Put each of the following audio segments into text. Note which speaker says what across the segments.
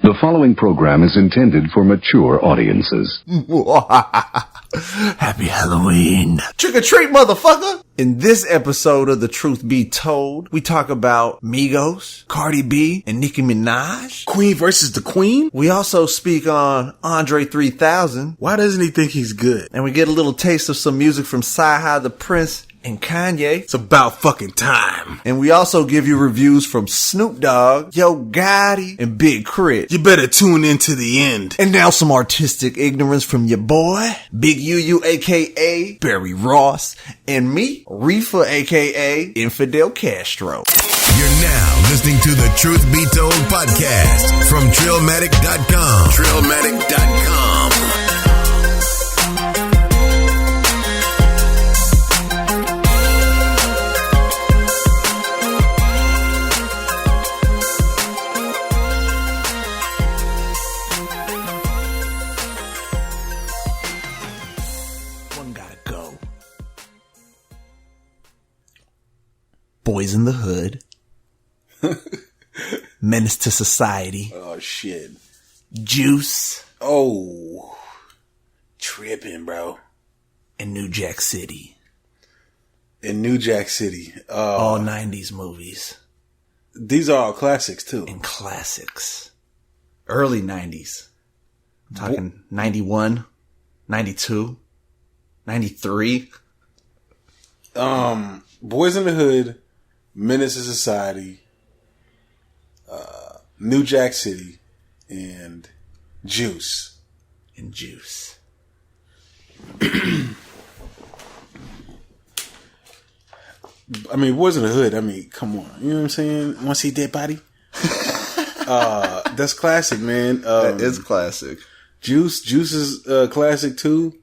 Speaker 1: The following program is intended for mature audiences.
Speaker 2: Happy Halloween.
Speaker 3: Trick or treat, motherfucker. In this episode of The Truth Be Told, we talk about Migos, Cardi B, and Nicki Minaj.
Speaker 2: Queen versus the Queen?
Speaker 3: We also speak on Andre 3000.
Speaker 2: Why doesn't he think he's good?
Speaker 3: And we get a little taste of some music from CyHi The Prynce and Kanye.
Speaker 2: It's about fucking time.
Speaker 3: And we also give you reviews from Snoop Dogg, Gotti, and Big K.R.I.T.
Speaker 2: You better tune in to the end.
Speaker 3: And now some artistic ignorance from your boy, Big UU aka Barry Ross, and me, Riffa aka Infidel Castro.
Speaker 4: You're now listening to the Truth Be Told podcast from Trillmatic.com. Trillmatic.com.
Speaker 3: Boyz in the Hood, Menace II Society.
Speaker 2: Oh, shit.
Speaker 3: Juice.
Speaker 2: Oh. Tripping, bro.
Speaker 3: And New Jack City.
Speaker 2: In New Jack City.
Speaker 3: All 90s movies.
Speaker 2: These are all classics, too.
Speaker 3: And classics. Early 90s. I'm talking 91, 92, 93.
Speaker 2: Boyz in the Hood, Menace II Society, New Jack City, and Juice.
Speaker 3: And Juice.
Speaker 2: I mean, Boyz in the Hood, I mean, come on. You know what I'm saying? Want to see Dead Body? That's classic, man.
Speaker 3: That is classic.
Speaker 2: Juice is classic, too.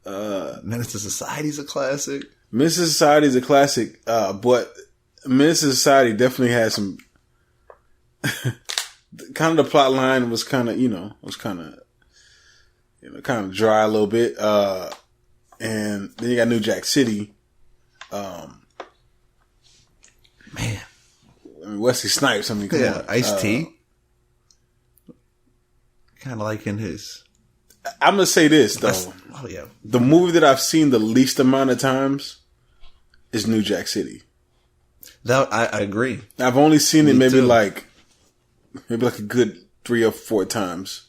Speaker 3: Menace II Society's a classic.
Speaker 2: Menace II Society is a classic, but Menace II Society definitely had some kind of the plot line was kind of, kind of dry a little bit. And then you got New Jack City.
Speaker 3: Man.
Speaker 2: I mean, Wesley Snipes, come on.
Speaker 3: Ice-T. Kind of like in his...
Speaker 2: I'm going to say this, though.
Speaker 3: Oh, yeah.
Speaker 2: The movie that I've seen the least amount of times is New Jack City.
Speaker 3: That I agree.
Speaker 2: I've only seen it maybe like a good 3 or 4 times.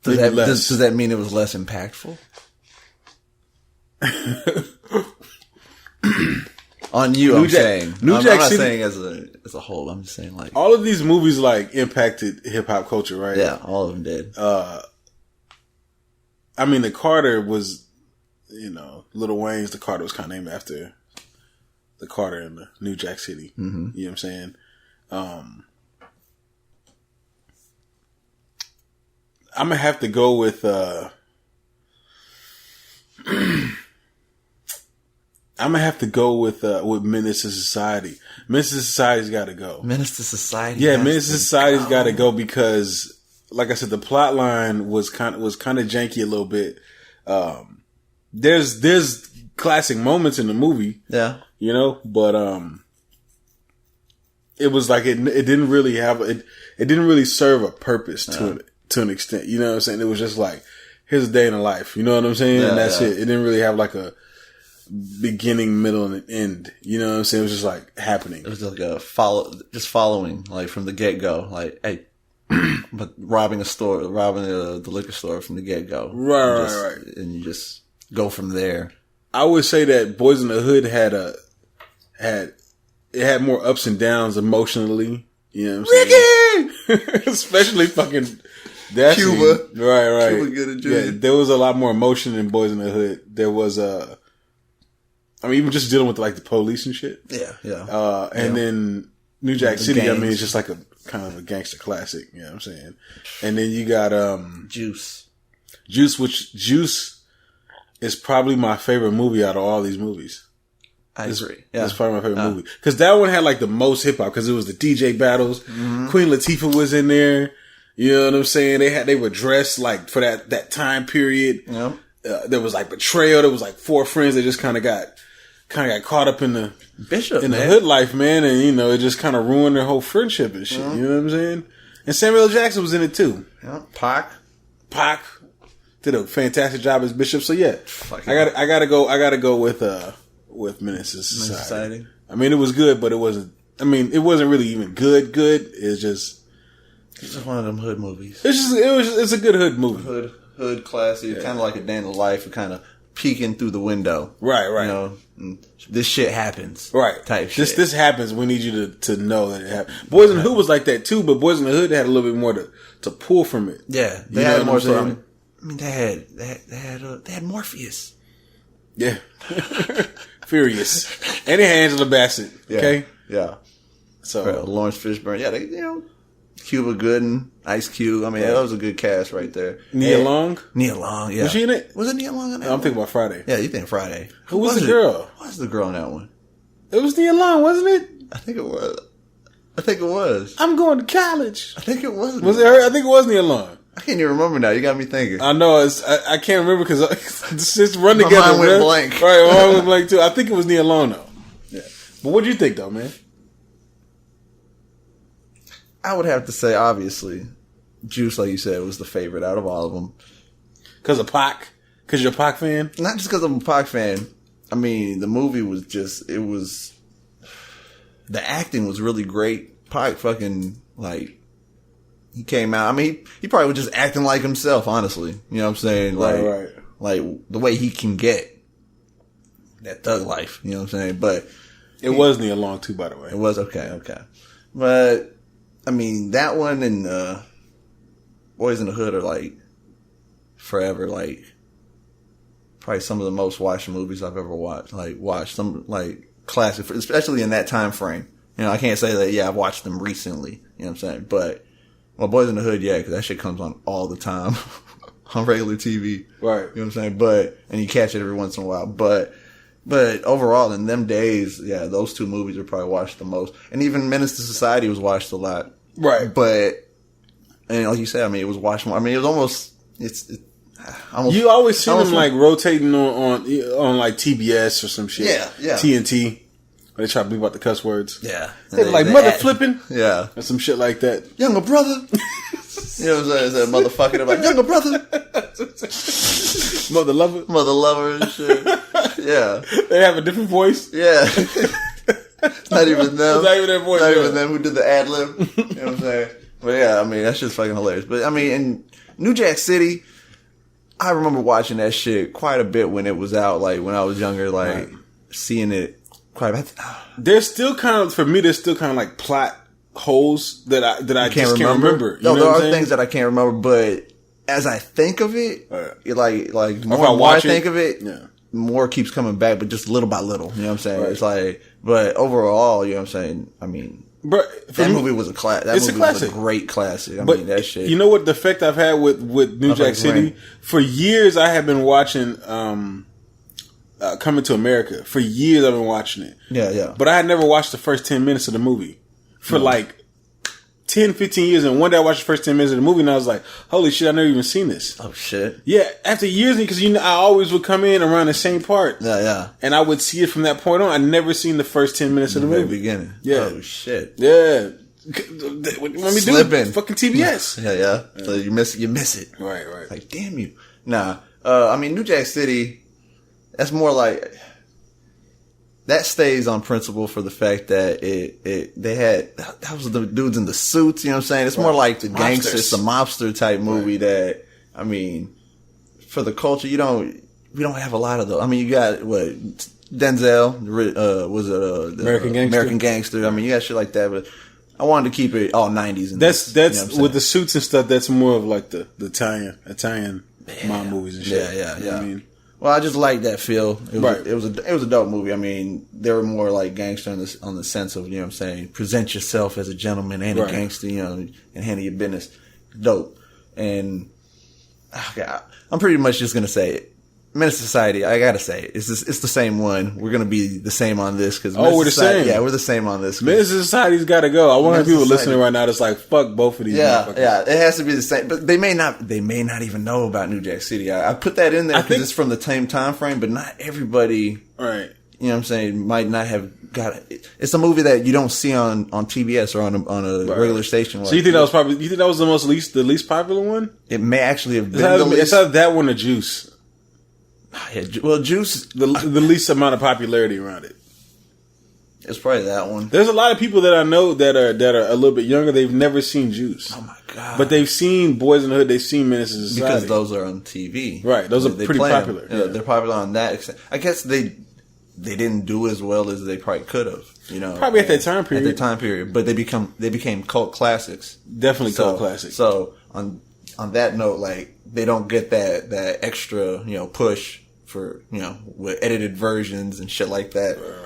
Speaker 3: Does that mean it was less impactful? On you, I'm saying. I'm not saying as a whole. I'm just saying like
Speaker 2: all of these movies like impacted hip hop culture, right?
Speaker 3: Yeah, all of them did.
Speaker 2: I mean, the Carter was, Lil Wayne's The Carter was kind of named after the Carter in the New Jack City. Mm-hmm. You know what I'm saying? I'm gonna have to go with. I'm gonna have to go with Menace II Society. Menace II Society's got to go.
Speaker 3: Menace II Society.
Speaker 2: Yeah, Menace II Society's got to go because. Like I said, the plot line was kind of janky a little bit. There's classic moments in the movie.
Speaker 3: Yeah.
Speaker 2: But, it was like, it didn't really have, it didn't really serve a purpose to an extent. You know what I'm saying? It was just like, here's a day in the life. You know what I'm saying?
Speaker 3: Yeah,
Speaker 2: and that's it. It didn't really have like a beginning, middle, and an end. You know what I'm saying? It was just like happening.
Speaker 3: It was like following, like from the get-go. Like, hey, but robbing the liquor store from the get-go.
Speaker 2: Right.
Speaker 3: And you just go from there.
Speaker 2: I would say that Boyz in the Hood had more ups and downs emotionally. You know what I'm saying? Ricky! Especially fucking that
Speaker 3: Cuba.
Speaker 2: Scene. Right.
Speaker 3: Cuba good at
Speaker 2: yeah, there was a lot more emotion in Boyz in the Hood. There was even just dealing with like the police and shit.
Speaker 3: Yeah.
Speaker 2: And then New Jack City,
Speaker 3: gangs.
Speaker 2: I mean, it's just like a kind of a gangster classic, you know what I'm saying? And then you got
Speaker 3: Juice,
Speaker 2: which Juice is probably my favorite movie out of all these movies.
Speaker 3: I agree. Yeah.
Speaker 2: It's probably my favorite movie. Because that one had like the most hip hop because it was the DJ battles. Mm-hmm. Queen Latifah was in there. You know what I'm saying? They were dressed like for that time period.
Speaker 3: Yep.
Speaker 2: There was like betrayal. There was like 4 friends that just kind of got caught up in the
Speaker 3: Bishop,
Speaker 2: the hood life, man, and it just kind of ruined their whole friendship and shit. Mm-hmm. You know what I'm saying? And Samuel L. Jackson was in it too.
Speaker 3: Yeah,
Speaker 2: Pac did a fantastic job as Bishop. So yeah, I gotta go with Menace II Society. I mean, it was good, but it wasn't. I mean, it wasn't really even good. It's just
Speaker 3: one of them hood movies.
Speaker 2: It's a good hood movie.
Speaker 3: Hood classic, kind of like a day in the life, of kind of peeking through the window.
Speaker 2: Right.
Speaker 3: You know, this shit happens.
Speaker 2: Right.
Speaker 3: Type shit.
Speaker 2: This happens. We need you to know that it happened. Boyz n the Hood was like that too, but Boyz n the Hood had a little bit more to pull from it.
Speaker 3: Yeah, they had more. I mean, they had Morpheus.
Speaker 2: Yeah. Furious. And they had Angela Bassett. Okay.
Speaker 3: Yeah.
Speaker 2: So
Speaker 3: Lawrence Fishburne. Yeah, they Cuba Gooding, Ice Cube. I mean, that was a good cast right there.
Speaker 2: Nia Long?
Speaker 3: Nia Long, yeah.
Speaker 2: Was she in it?
Speaker 3: Was it Nia Long in that?
Speaker 2: I'm thinking about Friday.
Speaker 3: Yeah, you think Friday.
Speaker 2: Who was the girl?
Speaker 3: Who was the girl in that one?
Speaker 2: It was Nia Long, wasn't it?
Speaker 3: I think it was.
Speaker 2: I'm going to college.
Speaker 3: I think it was.
Speaker 2: Was it her? I think it was Nia Long.
Speaker 3: I can't even remember now. You got me thinking.
Speaker 2: I know. I can't remember because it's just run together.
Speaker 3: My mind went blank.
Speaker 2: Right, my mind went blank too. I think it was Nia Long though. Yeah. But what do you think though, man?
Speaker 3: I would have to say, obviously, Juice, like you said, was the favorite out of all of them.
Speaker 2: Because of Pac? Because you're a Pac fan?
Speaker 3: Not just because I'm a Pac fan. I mean, the movie was the acting was really great. Pac fucking, he came out. I mean, he probably was just acting like himself, honestly. You know what I'm saying?
Speaker 2: Right.
Speaker 3: Like, the way he can get that thug life. You know what I'm saying? But
Speaker 2: it was Nia Long, too, by the way.
Speaker 3: It was, okay. But, I mean, that one and Boyz n the Hood are, forever, probably some of the most watched movies I've ever watched. Watched some, classic, especially in that time frame. You know, I can't say that, I've watched them recently. You know what I'm saying? But, Boyz n the Hood, because that shit comes on all the time on regular TV.
Speaker 2: Right.
Speaker 3: You know what I'm saying? And you catch it every once in a while. But overall, in them days, those two movies are probably watched the most. And even Menace II Society was watched a lot.
Speaker 2: Right.
Speaker 3: And like you said, I mean, it was watched more. I mean, it was almost, almost.
Speaker 2: You always see them rotating on TBS or some shit.
Speaker 3: Yeah.
Speaker 2: TNT. Where they try to bleep out the cuss words.
Speaker 3: Yeah.
Speaker 2: They're mother flipping.
Speaker 3: Yeah.
Speaker 2: Or some shit like that.
Speaker 3: Younger brother. You know what I'm saying? That motherfucker. They're like, younger brother. Mother lover and shit. Yeah.
Speaker 2: They have a different voice.
Speaker 3: Yeah. It's not even them.
Speaker 2: It's not even their voice.
Speaker 3: Not even them who did the ad lib. You know what I'm saying? But yeah, I mean, that's just fucking hilarious. But I mean, in New Jack City, I remember watching that shit quite a bit when it was out, when I was younger, seeing it quite a bit.
Speaker 2: There's still for me, plot holes that I just can't remember.
Speaker 3: No, there are things that I can't remember, but as I think of it, the more I think of it, more keeps coming back, but just little by little. You know what I'm saying?
Speaker 2: Right.
Speaker 3: It's but overall, you know what I'm saying? I mean, that movie was a classic. That movie was a great classic. I mean, that shit.
Speaker 2: You know what the effect I've had with New Jack City? For years, I have been watching Coming to America. For years, I've been watching it.
Speaker 3: Yeah.
Speaker 2: But I had never watched the first 10 minutes of the movie. For 10, 15 years, and one day I watched the first 10 minutes of the movie, and I was like, holy shit, I've never even seen this.
Speaker 3: Oh, shit.
Speaker 2: Yeah, after years, because I always would come in around the same part.
Speaker 3: Yeah.
Speaker 2: And I would see it from that point on. I never seen the first 10 minutes of the movie.
Speaker 3: Beginning.
Speaker 2: Yeah.
Speaker 3: Oh, shit.
Speaker 2: Yeah. Let me
Speaker 3: Slipping.
Speaker 2: do fucking TBS.
Speaker 3: Yeah. So you miss it.
Speaker 2: Right.
Speaker 3: Damn you. Nah. I mean, New Jack City, that's more that stays on principle for the fact that that was the dudes in the suits, you know what I'm saying? It's more like the gangster, it's a mobster type movie that, I mean, for the culture, we don't have a lot of those. I mean, you got, Denzel, was it, American Gangster. I mean, you got shit like that, but I wanted to keep it all 90s. And
Speaker 2: that's
Speaker 3: you know
Speaker 2: with the suits and stuff, that's more of the Italian mob movies and shit.
Speaker 3: Yeah.
Speaker 2: You know what I mean?
Speaker 3: Well, I just like that feel.
Speaker 2: Right.
Speaker 3: It was a dope movie. I mean, they were more like gangster on the sense of, you know what I'm saying, present yourself as a gentleman and a gangster, you know, and handle your business. Dope. And I'm pretty much just gonna say it. Menace Society, I gotta say it. It's the same one. We're gonna be the same on this because
Speaker 2: we're the same.
Speaker 3: Yeah, we're the same on this.
Speaker 2: Menace Society's gotta go. I want people listening right now that's like, fuck both of these.
Speaker 3: Yeah, it has to be the same. But they may not even know about New Jack City. I put that in there because it's from the same time frame, but not everybody.
Speaker 2: Right.
Speaker 3: you know what I'm saying, might not have got it. It's a movie that you don't see on TBS or on a regular station.
Speaker 2: So you think that was the least popular one?
Speaker 3: It may actually have been
Speaker 2: it's either that one or Juice.
Speaker 3: Yeah, well, Juice,
Speaker 2: the least amount of popularity around it.
Speaker 3: It's probably that one.
Speaker 2: There's a lot of people that I know that are a little bit younger. They've never seen Juice.
Speaker 3: Oh my god!
Speaker 2: But they've seen Boyz n the Hood. They've seen Menace II Society
Speaker 3: because those are on TV.
Speaker 2: Right? Those are pretty popular.
Speaker 3: Yeah. They're popular on that extent. I guess they didn't do as well as they probably could have. You know,
Speaker 2: probably at that time period.
Speaker 3: At that time period, but they became cult classics.
Speaker 2: Definitely cult classics.
Speaker 3: So on that note, like they don't get that extra push for with edited versions and shit like that.
Speaker 2: Right.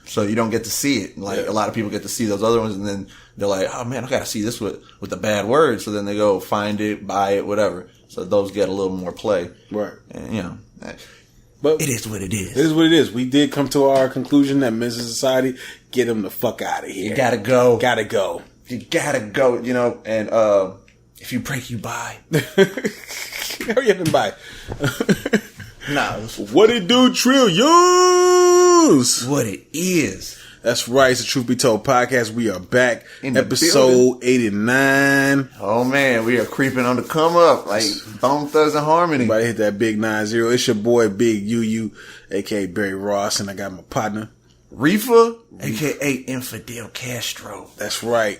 Speaker 3: So you don't get to see it. Like a lot of people get to see those other ones, and then they're like, "Oh man, I gotta see this with the bad words." So then they go find it, buy it, whatever. So those get a little more play,
Speaker 2: right?
Speaker 3: And
Speaker 2: but
Speaker 3: it is what it is.
Speaker 2: It is what it is. We did come to our conclusion that Menace II Society, get them the fuck out of here.
Speaker 3: You gotta go.
Speaker 2: Gotta go.
Speaker 3: You gotta go. And if you break, you buy.
Speaker 2: Hurry up and buy.
Speaker 3: Nah.
Speaker 2: What it do, Trillions?
Speaker 3: What it is.
Speaker 2: That's right. It's the Truth Be Told podcast. We are back. Episode 89.
Speaker 3: Oh man, we are creeping on the come up like Bone Thugs and Harmony.
Speaker 2: Everybody hit that big 90. It's your boy Big UU, aka Barry Ross, and I got my partner
Speaker 3: Riffa, aka Infidel Castro.
Speaker 2: That's right.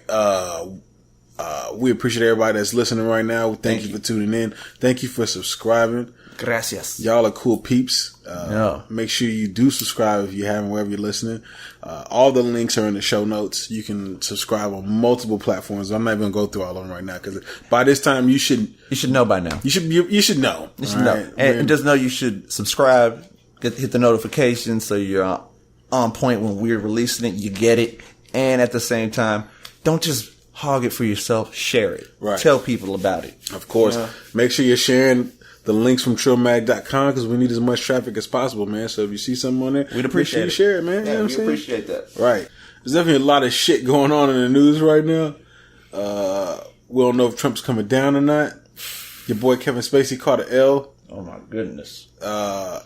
Speaker 2: We appreciate everybody that's listening right now. Thank you for tuning in. Thank you for subscribing.
Speaker 3: Gracias.
Speaker 2: Y'all are cool peeps. Make sure you do subscribe if you haven't, wherever you're listening. All the links are in the show notes. You can subscribe on multiple platforms. I'm not even going to go through all of them right now because by this time you should know by now. You should know. You should know.
Speaker 3: And just know you should subscribe, hit the notifications so you're on point when we're releasing it. You get it. And at the same time, don't just hog it for yourself. Share it.
Speaker 2: Right.
Speaker 3: Tell people about it.
Speaker 2: Of course. Make sure you're sharing the links from trillmatic.com because we need as much traffic as possible, man. So if you see something on there,
Speaker 3: we'd appreciate
Speaker 2: it. Share it, man.
Speaker 3: Yeah,
Speaker 2: you know
Speaker 3: we appreciate that.
Speaker 2: Right. There's definitely a lot of shit going on in the news right now. We don't know if Trump's coming down or not. Your boy Kevin Spacey caught an L.
Speaker 3: Oh my goodness.
Speaker 2: Neil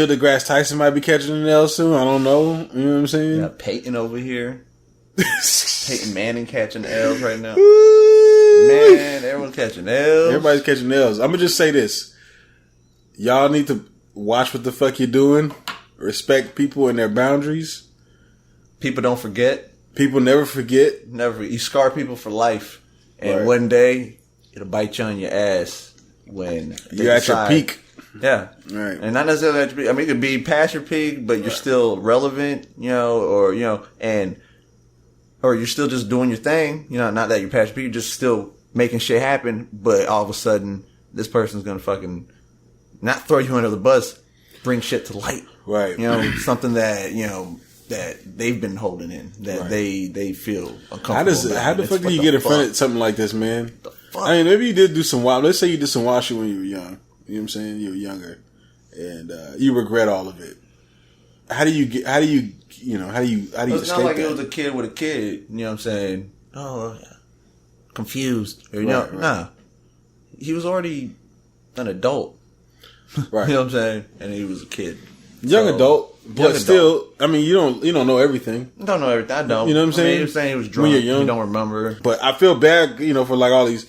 Speaker 2: deGrasse Tyson might be catching an L soon. I don't know. You know what I'm saying?
Speaker 3: Yeah, Peyton over here. Peyton Manning catching L's right now. Man, everyone's catching L's.
Speaker 2: Everybody's catching L's. I'm going to just say this. Y'all need to watch what the fuck you're doing. Respect people and their boundaries.
Speaker 3: People don't forget.
Speaker 2: People never forget.
Speaker 3: Never. You scar people for life. And one day, it'll bite you on your ass when
Speaker 2: you're at your peak.
Speaker 3: Yeah.
Speaker 2: Right.
Speaker 3: And not necessarily at your peak. I mean, it could be past your peak, but you're still relevant, or you're still just doing your thing, not that you're past your peak, you're just still making shit happen, but all of a sudden, this person's gonna fucking not throw you under the bus, bring shit to light.
Speaker 2: Right.
Speaker 3: Something that, that they've been holding in, that they feel uncomfortable about.
Speaker 2: How the fuck do you get in front of something like this, man? The fuck? I mean, maybe you did do some wild, let's say you did some wild shit when you were young. You know what I'm saying? You were younger. And, you regret all of it. How do you escape
Speaker 3: It's not like
Speaker 2: that?
Speaker 3: It was a kid with a kid, you know what I'm saying? Oh, confused. Or,
Speaker 2: right.
Speaker 3: Nah. He was already an adult.
Speaker 2: Right.
Speaker 3: You know what I'm saying? And he was a kid.
Speaker 2: Young adult, but still, I mean, you don't know everything.
Speaker 3: I don't know everything. I don't.
Speaker 2: You know what I'm saying?
Speaker 3: He was saying he was drunk.
Speaker 2: When you're young.
Speaker 3: You don't remember.
Speaker 2: But I feel bad, for like all these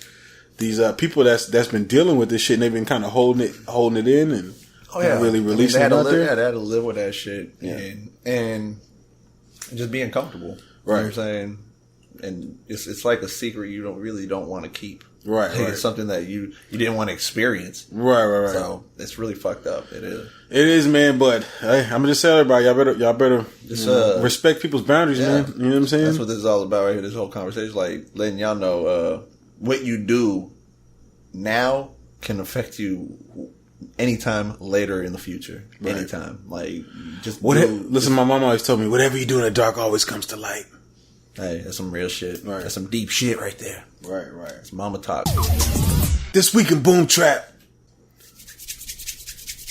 Speaker 2: people that's been dealing with this shit and they've been kind of holding it in and really releasing it out there.
Speaker 3: They had to live with that shit and just being comfortable.
Speaker 2: Right.
Speaker 3: You know what I'm saying? And it's like a secret you don't want to keep.
Speaker 2: Right,
Speaker 3: like It's something that you didn't want to experience.
Speaker 2: Right.
Speaker 3: So it's really fucked up. It is.
Speaker 2: It is, man. But hey, I'm gonna just tell everybody, y'all better respect people's boundaries, man. You know what I'm saying?
Speaker 3: That's what this is all about right here. This whole conversation, like letting y'all know what you do now can affect you anytime later in the future. Right. Anytime, like
Speaker 2: listen, my mom always told me, whatever you do in the dark always comes to light.
Speaker 3: Hey, that's some real shit.
Speaker 2: Right.
Speaker 3: That's some deep shit right there.
Speaker 2: Right.
Speaker 3: It's mama talk.
Speaker 2: This week in Boom Trap.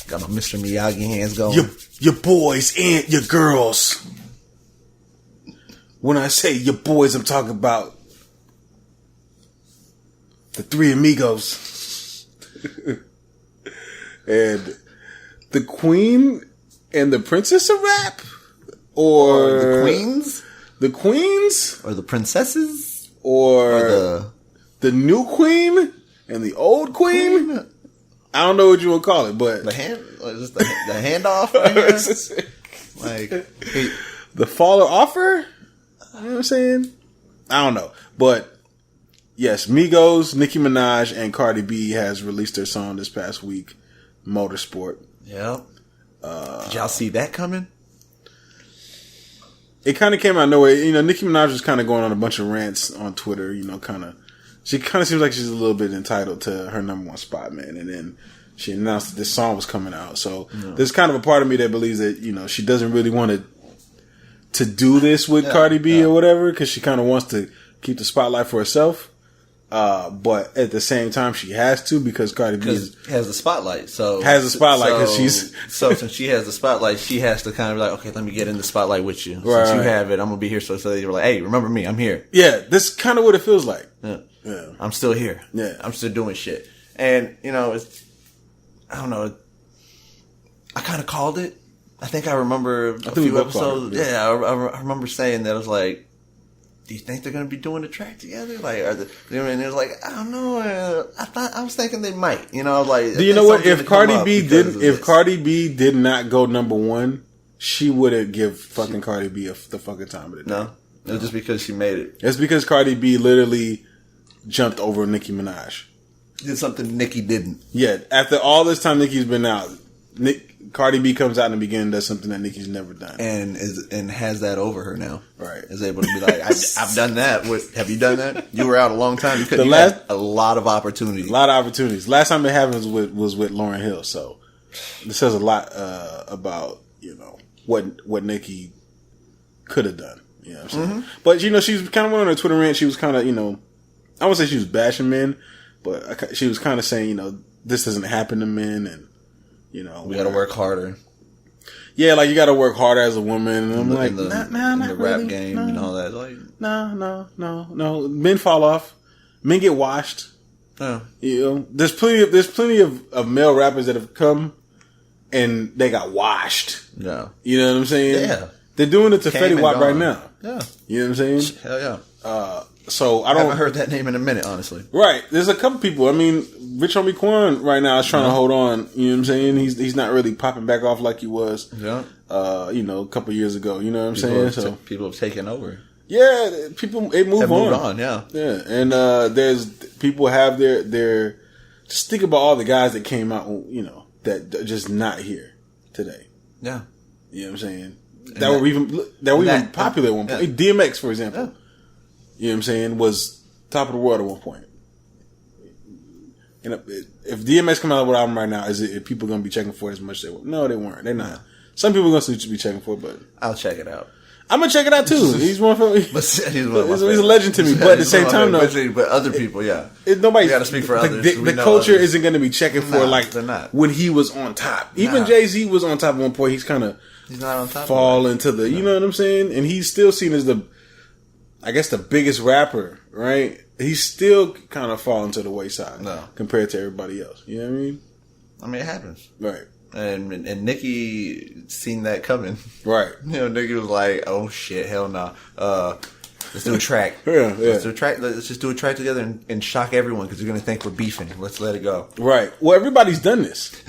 Speaker 3: Got my Mr. Miyagi hands going.
Speaker 2: Your boys and your girls. When I say your boys, I'm talking about the three amigos. And the queen and the princess of rap, or
Speaker 3: the queens,
Speaker 2: or
Speaker 3: the princesses,
Speaker 2: or the new queen and the old queen. I don't know what you would call it, but
Speaker 3: the handoff. Like
Speaker 2: the fall or offer. You know what I'm saying? I don't know, but yes, Migos, Nicki Minaj, and Cardi B has released their song this past week, Motorsport.
Speaker 3: Yep. Did y'all see that coming?
Speaker 2: It kind of came out of nowhere. You know, Nicki Minaj was kind of going on a bunch of rants on Twitter. You know, she kind of seems like she's a little bit entitled to her number one spot, man. And then she announced that this song was coming out. So there's kind of a part of me that believes that, you know, she doesn't really want to do this with Cardi B or whatever, because she kind of wants to keep the spotlight for herself. But at the same time, she has to, because Cardi B
Speaker 3: has the spotlight. So
Speaker 2: since
Speaker 3: she has the spotlight, she has to kind of be like, okay, let me get in the spotlight with you. Since you have it, I'm gonna be here. So they were like, hey, remember me? I'm here.
Speaker 2: Yeah, this is kind of what it feels like.
Speaker 3: Yeah, I'm still here.
Speaker 2: Yeah,
Speaker 3: I'm still doing shit. And you know, I don't know. I kind of called it. I think I remember a few episodes. I remember saying that. I was like, do you think they're going to be doing the track together? Like, and it was like, I don't know. I was thinking they might. You know, like,
Speaker 2: do you know what? If Cardi B did not go number one, she wouldn't give fucking Cardi B the fucking time of the day.
Speaker 3: No, it was just because she made it.
Speaker 2: It's because Cardi B literally jumped over Nicki Minaj.
Speaker 3: Did something Nicki didn't. Yeah,
Speaker 2: after all this time Nicki's been out, Cardi B comes out in the beginning and does something that Nicki's never done, and
Speaker 3: has that over her now.
Speaker 2: Right,
Speaker 3: is able to be like, I've done that. Have you done that? You were out a long time. You had a lot of opportunities.
Speaker 2: Last time it happened was with Lauryn Hill. So this says a lot about, you know, what Nicki could have done. You know what I'm saying? But you know, she was kind of went on her Twitter rant. She was kind of, you know, I wouldn't say she was bashing men, but she was kind of saying, you know, this doesn't happen to men, and you know,
Speaker 3: we got to work harder.
Speaker 2: Yeah, like you got to work harder as a woman. And I'm like,
Speaker 3: not the rap really, game and all that. Like,
Speaker 2: no. Men fall off. Men get washed.
Speaker 3: Yeah.
Speaker 2: You know, there's plenty of male rappers that have come and they got washed.
Speaker 3: Yeah.
Speaker 2: You know what I'm saying?
Speaker 3: Yeah.
Speaker 2: They're doing it to Fetty Wap right now.
Speaker 3: Yeah.
Speaker 2: You know what I'm saying?
Speaker 3: Hell yeah.
Speaker 2: So I
Speaker 3: haven't heard that name in a minute, honestly.
Speaker 2: Right. There's a couple people. I mean, Rich Homie Quan right now is trying to hold on. You know what I'm saying? He's not really popping back off like he was.
Speaker 3: Yeah.
Speaker 2: You know, a couple years ago. You know what I'm saying? So
Speaker 3: people have taken over.
Speaker 2: Yeah, people moved on.
Speaker 3: Yeah.
Speaker 2: Yeah, and there's people have their. Just think about all the guys that came out. You know, that are just not here today.
Speaker 3: Yeah.
Speaker 2: You know what I'm saying? That were even popular at one point. Yeah. DMX, for example. Yeah. You know what I'm saying? Was top of the world at one point. You know, if DMX come out with an album right now, is people going to be checking for it as much as they were? No, they weren't. They're not. Some people are going to be checking for it, but
Speaker 3: I'll check it out.
Speaker 2: I'm going to check it out too. He's one of he's a legend to me, but at the same time, though.
Speaker 3: But other people, yeah.
Speaker 2: Nobody
Speaker 3: got to speak for others.
Speaker 2: The culture isn't going to be checking for
Speaker 3: they're not.
Speaker 2: When he was on top. Even Jay-Z was on top at one point. He's not
Speaker 3: on top.
Speaker 2: Fall into the, you know what I'm saying? And he's still seen as the biggest rapper, right? He's still kind of falling to the wayside compared to everybody else. You know what I mean?
Speaker 3: I mean, it happens.
Speaker 2: Right.
Speaker 3: And Nicki seen that coming.
Speaker 2: Right.
Speaker 3: You know, Nicki was like, oh shit, hell no. Let's do a track.
Speaker 2: Yeah.
Speaker 3: Let's do a track. Let's just do a track together and shock everyone because they're going to think we're beefing. Let's let it go.
Speaker 2: Right. Well, everybody's done this.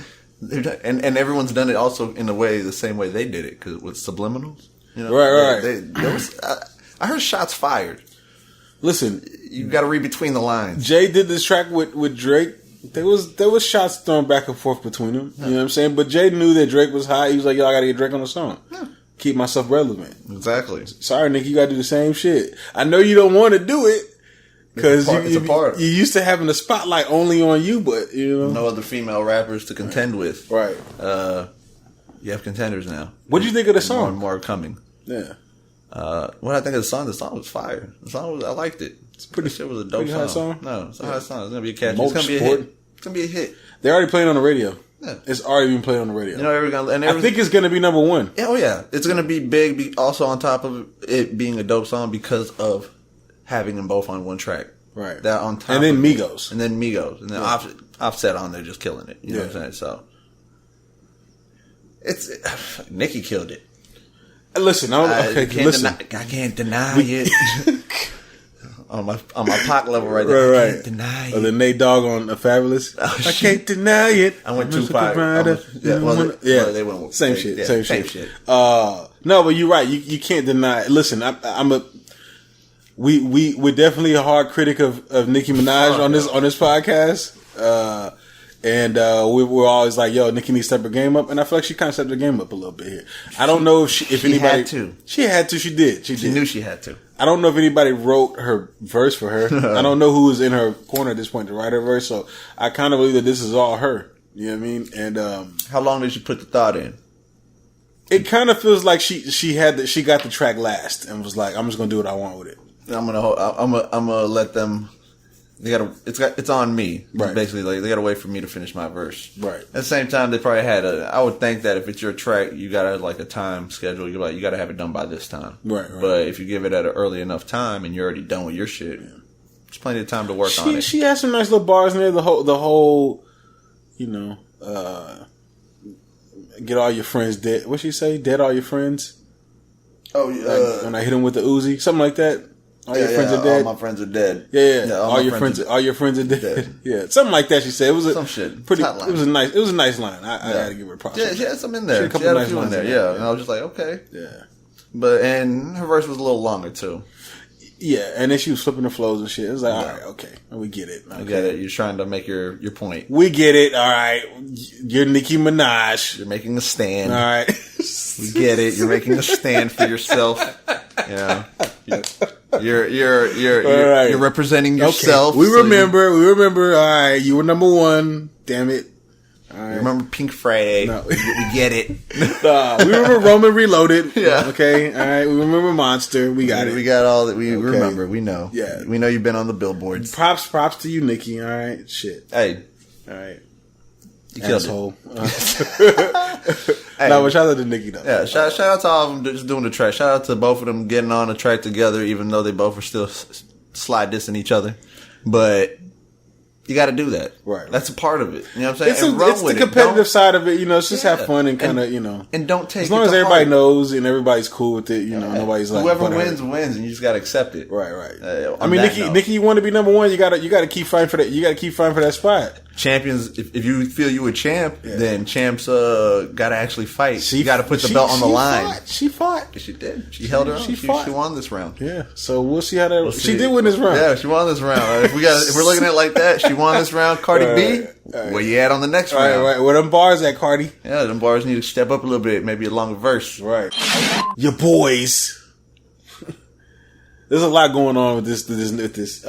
Speaker 3: And everyone's done it also in the same way they did it, because with subliminals. You know,
Speaker 2: right.
Speaker 3: I heard shots fired.
Speaker 2: Listen,
Speaker 3: you got to read between the lines.
Speaker 2: Jay did this track with Drake. There was shots thrown back and forth between them. You know what I'm saying? But Jay knew that Drake was hot. He was like, yo, I got to get Drake on the song. Yeah. Keep myself relevant.
Speaker 3: Exactly.
Speaker 2: Sorry, Nick, you got to do the same shit. I know you don't want to do it because you're used to having the spotlight only on you, but you know,
Speaker 3: no other female rappers to contend with.
Speaker 2: Right.
Speaker 3: You have contenders now.
Speaker 2: What do you think of the song?
Speaker 3: More and more coming.
Speaker 2: Yeah.
Speaker 3: What I think of the song was fire. I liked it. It's pretty sure it was a dope song. No, it's a hot song. It's gonna be a catchy. It's gonna be a hit. It's gonna be a hit.
Speaker 2: They're already playing on the radio.
Speaker 3: Yeah.
Speaker 2: It's already been played on the radio.
Speaker 3: You know,
Speaker 2: I think it's gonna be number one.
Speaker 3: Yeah, oh yeah, it's gonna be big. Also on top of it being a dope song because of having them both on one track.
Speaker 2: Right.
Speaker 3: That on top.
Speaker 2: And then Migos.
Speaker 3: And then Offset on there just killing it. You know what I'm saying? So Nicki killed it.
Speaker 2: Listen,
Speaker 3: I can't deny it. on my Pac level right there.
Speaker 2: Right.
Speaker 3: I can't deny it.
Speaker 2: Or the Nate Dogg on Fabulous. I can't deny it.
Speaker 3: I went too far. They went
Speaker 2: same shit. Same shit. No, but you're right. You can't deny it. Listen, we're definitely a hard critic of Nicki Minaj on this podcast. We're always like, yo, Nicki needs to step her game up, and I feel like she kind of stepped her game up a little bit here. I don't know if anybody
Speaker 3: had to.
Speaker 2: She had to. She did. She
Speaker 3: knew she had to.
Speaker 2: I don't know if anybody wrote her verse for her. I don't know who was in her corner at this point to write her verse. So I kind of believe that this is all her. You know what I mean? And
Speaker 3: how long did you put the thought in?
Speaker 2: It kind of feels like she got the track last and was like, I'm just gonna do what I want with it.
Speaker 3: I'm gonna let them. It's on me.
Speaker 2: Right.
Speaker 3: Basically, like, they gotta wait for me to finish my verse.
Speaker 2: Right.
Speaker 3: At the same time, they probably had I would think that if it's your track, you gotta like a time schedule. You gotta have it done by this time.
Speaker 2: Right.
Speaker 3: But if you give it at an early enough time and you're already done with your shit, there's plenty of time to work on it.
Speaker 2: She has some nice little bars in there. The whole, get all your friends dead. What'd she say? Dead all your friends.
Speaker 3: Oh, yeah.
Speaker 2: When I hit him with the Uzi, something like that. All your friends are dead.
Speaker 3: All my friends are dead.
Speaker 2: Yeah. All your friends are dead. Yeah, something like that. She said it was some shit. Pretty. It was a nice line. I had to give her props.
Speaker 3: Yeah, she had some in there.
Speaker 2: She had a few
Speaker 3: in there. Yeah, and I was just like, okay.
Speaker 2: Yeah.
Speaker 3: And her verse was a little longer too.
Speaker 2: Yeah, and then she was flipping the flows and shit. It was like, all right, okay, we get it. Okay.
Speaker 3: I get it. You're trying to make your point.
Speaker 2: We get it. All right, you're Nicki Minaj.
Speaker 3: You're making a stand.
Speaker 2: All right,
Speaker 3: we get it. You're making a stand for yourself. Yeah. You're representing yourself.
Speaker 2: Okay. We remember. All right, you were number one. Damn it.
Speaker 3: All right. Remember Pink Friday. No. We get it.
Speaker 2: We remember Roman Reloaded. Yeah. Okay. All right. We remember Monster. We got it.
Speaker 3: We got all that. We remember. We know.
Speaker 2: Yeah.
Speaker 3: We know you've been on the billboards.
Speaker 2: Props to you, Nicki. All right. Shit.
Speaker 3: Hey.
Speaker 2: All right.
Speaker 3: You killed it.
Speaker 2: Hey. No, but shout out to Nicki though.
Speaker 3: Yeah. Shout out to all of them just doing the track. Shout out to both of them getting on the track together, even though they both are still slide dissing each other. But you got to do that.
Speaker 2: Right.
Speaker 3: That's a part of it. You know what I'm saying?
Speaker 2: It's the competitive side of it. It's just have fun and kind of,
Speaker 3: And don't take it
Speaker 2: as long as everybody knows and everybody's cool with it, nobody's like...
Speaker 3: Whoever wins, and you just got to accept it.
Speaker 2: Right. I mean, Nicki, you want to be number one, you got to keep fighting for that. You got to keep fighting for that spot.
Speaker 3: Champions, if you feel you a champ, then champs got to actually fight. You got to put the belt on the line.
Speaker 2: She fought.
Speaker 3: She did. She held her own. She won this round.
Speaker 2: Yeah. So we'll see how that... She did win this round.
Speaker 3: Yeah, she won this round. If we're looking at it like that, she won this round. Cardi B, where you at on the next round?
Speaker 2: Right. Where them bars at, Cardi?
Speaker 3: Yeah, them bars need to step up a little bit. Maybe a longer verse.
Speaker 2: Right. Your boys. There's a lot going on with this.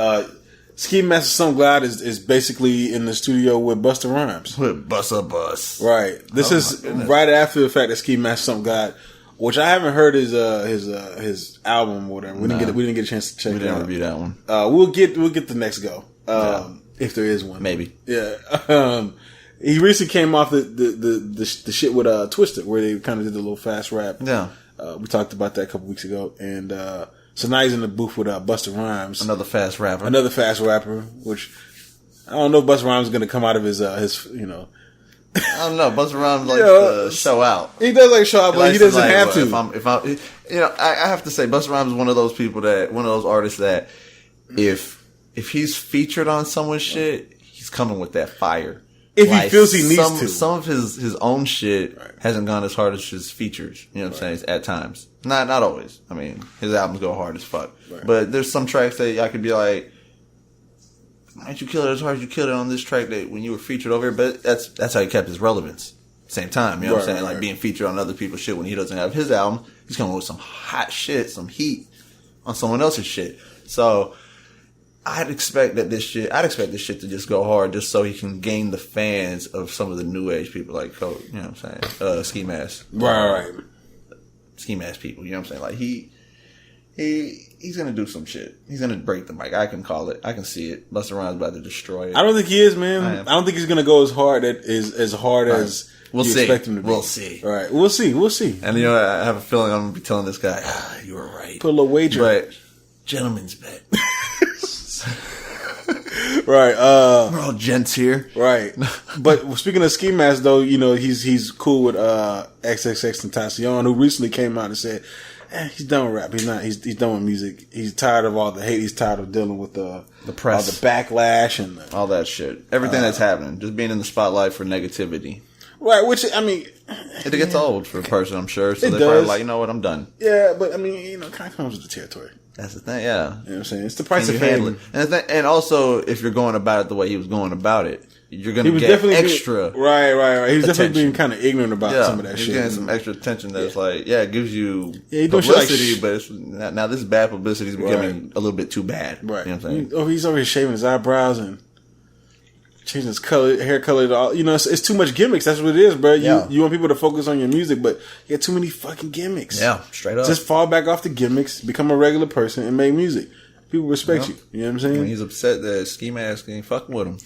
Speaker 2: Ski Master Some Glad is basically in the studio with Busta Rhymes.
Speaker 3: With Busta Bus.
Speaker 2: Right. This is right after the fact that Ski Master Some Glad, which I haven't heard his album or whatever. We didn't get a chance to check it out.
Speaker 3: We didn't review that one.
Speaker 2: We'll get the next go. If there is one.
Speaker 3: Maybe.
Speaker 2: Yeah. He recently came off the shit with Twisted, where they kind of did the little fast rap.
Speaker 3: Yeah.
Speaker 2: We talked about that a couple weeks ago, and so now he's in the booth with Busta Rhymes,
Speaker 3: another fast rapper,
Speaker 2: which I don't know if Busta Rhymes is going to come out of his
Speaker 3: I don't know. Busta Rhymes likes to show out.
Speaker 2: He does like show out, but he doesn't have to.
Speaker 3: I have to say, Busta Rhymes is one of those artists that if he's featured on someone's shit, he's coming with that fire.
Speaker 2: If he feels he needs to.
Speaker 3: Some of his own shit hasn't gone as hard as his features. You know what I'm saying? At times. Not always. I mean, his albums go hard as fuck. Right. But there's some tracks that I could be like, why didn't you kill it as hard as you killed it on this track that when you were featured over here? But that's how he kept his relevance. Same time, you know what I'm saying? Like being featured on other people's shit when he doesn't have his album. He's coming with some hot shit, some heat on someone else's shit. So I'd expect this shit to just go hard just so he can gain the fans of some of the new age people like Code, you know what I'm saying? Ski Mask.
Speaker 2: Right.
Speaker 3: Ski Mask people, you know what I'm saying? Like he's gonna do some shit. He's gonna break the mic. I can call it. I can see it. Busta Rhymes about to destroy it.
Speaker 2: I don't think he is, man. I don't think he's gonna go as hard as
Speaker 3: we'll
Speaker 2: you
Speaker 3: see.
Speaker 2: Expect him to be.
Speaker 3: We'll see.
Speaker 2: All right. We'll see.
Speaker 3: And I have a feeling I'm gonna be telling this guy, you were right.
Speaker 2: Put a little wager.
Speaker 3: But gentleman's bet.
Speaker 2: Right.
Speaker 3: We're all gents here.
Speaker 2: Right. But speaking of Ski Mask, though, you know, he's cool with Xxxtentacion, who recently came out and said, he's done with rap. He's done with music. He's tired of all the hate. He's tired of dealing with the press, all the backlash, and
Speaker 3: all that shit. Everything that's happening, just being in the spotlight for negativity.
Speaker 2: Right. Which, I mean,
Speaker 3: it gets old for a person, I'm sure. So they're probably like, you know what, I'm done.
Speaker 2: Yeah, but I mean, you know, it kind of comes with the territory.
Speaker 3: That's the thing. Yeah.
Speaker 2: You know what I'm saying? It's the price of fame.
Speaker 3: And also, if you're going about it the way he was going about it, you're going to get extra.
Speaker 2: Right. He was definitely being kind of ignorant about some of that shit.
Speaker 3: He's getting some extra attention that's like, it gives you publicity, but it's, now this bad publicity is becoming a little bit too bad.
Speaker 2: Right.
Speaker 3: You know what I'm saying?
Speaker 2: Oh, he's already shaving his eyebrows and changing his hair color to all. You know, it's too much gimmicks. That's what it is, bro. You want people to focus on your music, but you got too many fucking gimmicks.
Speaker 3: Yeah, straight up.
Speaker 2: Just fall back off the gimmicks, become a regular person, and make music. People respect you. You know what I'm saying?
Speaker 3: When he's upset that Ski Mask ain't fucking with him.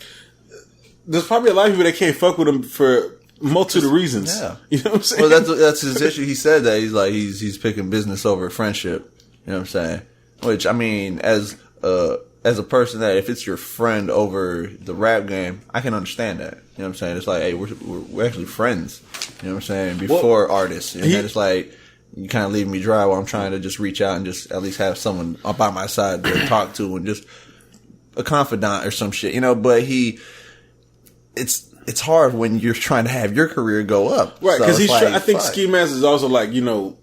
Speaker 2: There's probably a lot of people that can't fuck with him for multitude of reasons.
Speaker 3: Yeah.
Speaker 2: You know what I'm saying?
Speaker 3: Well, that's his issue. He said that he's picking business over friendship. You know what I'm saying? Which, I mean, as a person that if it's your friend over the rap game, I can understand that. You know what I'm saying? It's like, hey, we're actually friends. You know what I'm saying? Before artists. And then it's like, you kind of leave me dry while I'm trying to just reach out and just at least have someone up by my side to talk to and just a confidant or some shit, you know, but it's hard when you're trying to have your career go up.
Speaker 2: Right.
Speaker 3: So
Speaker 2: cause I think
Speaker 3: fuck.
Speaker 2: Ski Mask is also like, you know,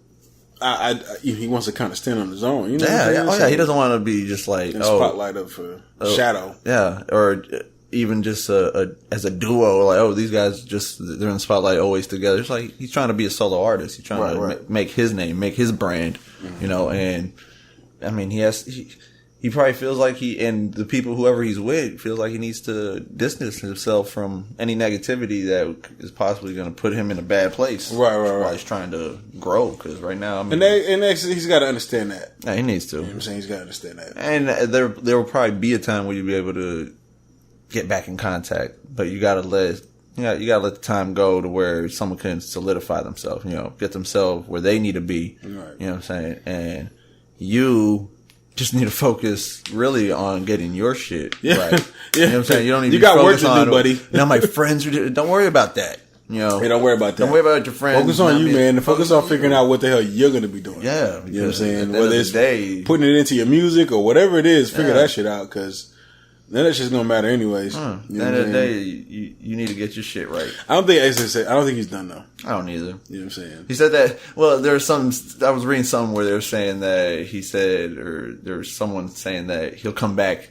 Speaker 2: he wants to kind of stand on his own, you know?
Speaker 3: Yeah. He doesn't want to be just like,
Speaker 2: in the spotlight of shadow.
Speaker 3: Yeah. Or even just as a duo, like, these guys they're in the spotlight always together. It's like he's trying to be a solo artist. He's trying to make his name, make his brand, you know. And I mean, he probably feels like and the people, whoever he's with, feels like he needs to distance himself from any negativity that is possibly going to put him in a bad place.
Speaker 2: Right.
Speaker 3: While he's trying to grow, because right now, I mean,
Speaker 2: and he's got to understand that.
Speaker 3: Yeah, he needs to.
Speaker 2: You know what I'm saying? He's got to understand that.
Speaker 3: And there will probably be a time where you'll be able to get back in contact, but you gotta let the time go to where someone can solidify themselves, you know, get themselves where they need to be. Right. You know what I'm saying? And you just need to focus really on getting your shit right. You know what I'm saying? You don't need to
Speaker 2: got work to do, buddy.
Speaker 3: You know, my friends don't worry about that. You know,
Speaker 2: hey, don't worry about that.
Speaker 3: Don't worry about your friends.
Speaker 2: Focus on you, man. Focus on figuring out what the hell you're going to be doing.
Speaker 3: Yeah.
Speaker 2: You know what I'm saying? Whether it's putting it into your music or whatever it is, figure that shit out, because then that shit's gonna matter anyways.
Speaker 3: At the end of the day, you need to get your shit right.
Speaker 2: I don't think he's done though.
Speaker 3: I don't either.
Speaker 2: You know what I'm saying?
Speaker 3: He said that. Well, there's I was reading something where they were saying that he said, or there's someone saying that he'll come back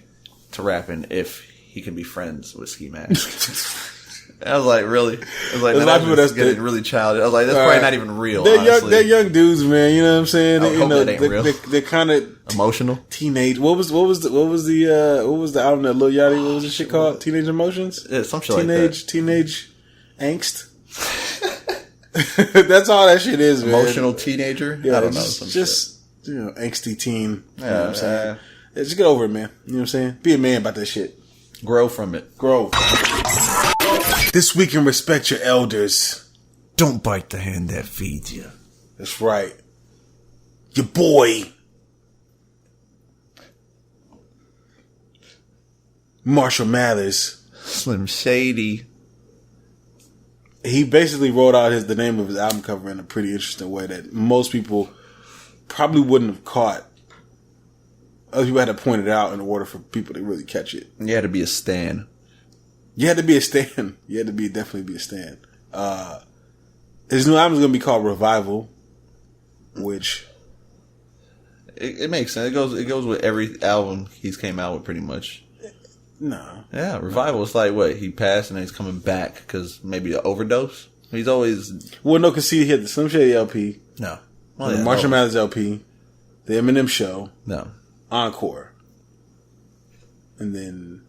Speaker 3: to rapping if he can be friends with Ski Mask. I was like, really? I was like,
Speaker 2: there's a lot of people that's
Speaker 3: getting really childish. I was like, that's probably not even real.
Speaker 2: They're young dudes, man. You know what I'm saying?
Speaker 3: I hope that ain't real.
Speaker 2: They're kind of
Speaker 3: emotional.
Speaker 2: Teenage. What was the album that Lil Yachty? What was the shit called? Teenage Emotions.
Speaker 3: Yeah, some shit like that.
Speaker 2: Teenage angst. That's all that shit is, man.
Speaker 3: Emotional teenager.
Speaker 2: Yeah,
Speaker 3: I don't know.
Speaker 2: Just you know, angsty teen. You know what I'm saying?
Speaker 3: Yeah,
Speaker 2: just get over it, man. You know what I'm saying? Be a man about that shit.
Speaker 3: Grow from it.
Speaker 2: Grow. This week in Respect Your Elders.
Speaker 3: Don't bite the hand that feeds you.
Speaker 2: That's right. Your boy, Marshall Mathers.
Speaker 3: Slim Shady.
Speaker 2: He basically wrote out the name of his album cover in a pretty interesting way that most people probably wouldn't have caught. Other people had to point it out in order for people to really catch it.
Speaker 3: You had to be a stan.
Speaker 2: You had to be a stan. You had to definitely be a stan. His new album is going to be called Revival, which
Speaker 3: it makes sense. It goes with every album he's came out with, pretty much.
Speaker 2: No.
Speaker 3: Yeah, Revival is like what he passed and then he's coming back because maybe an overdose. He's always
Speaker 2: no, because he had the Slim Shady LP.
Speaker 3: No,
Speaker 2: the Marshall Mathers LP, the Eminem Show.
Speaker 3: No,
Speaker 2: Encore, and then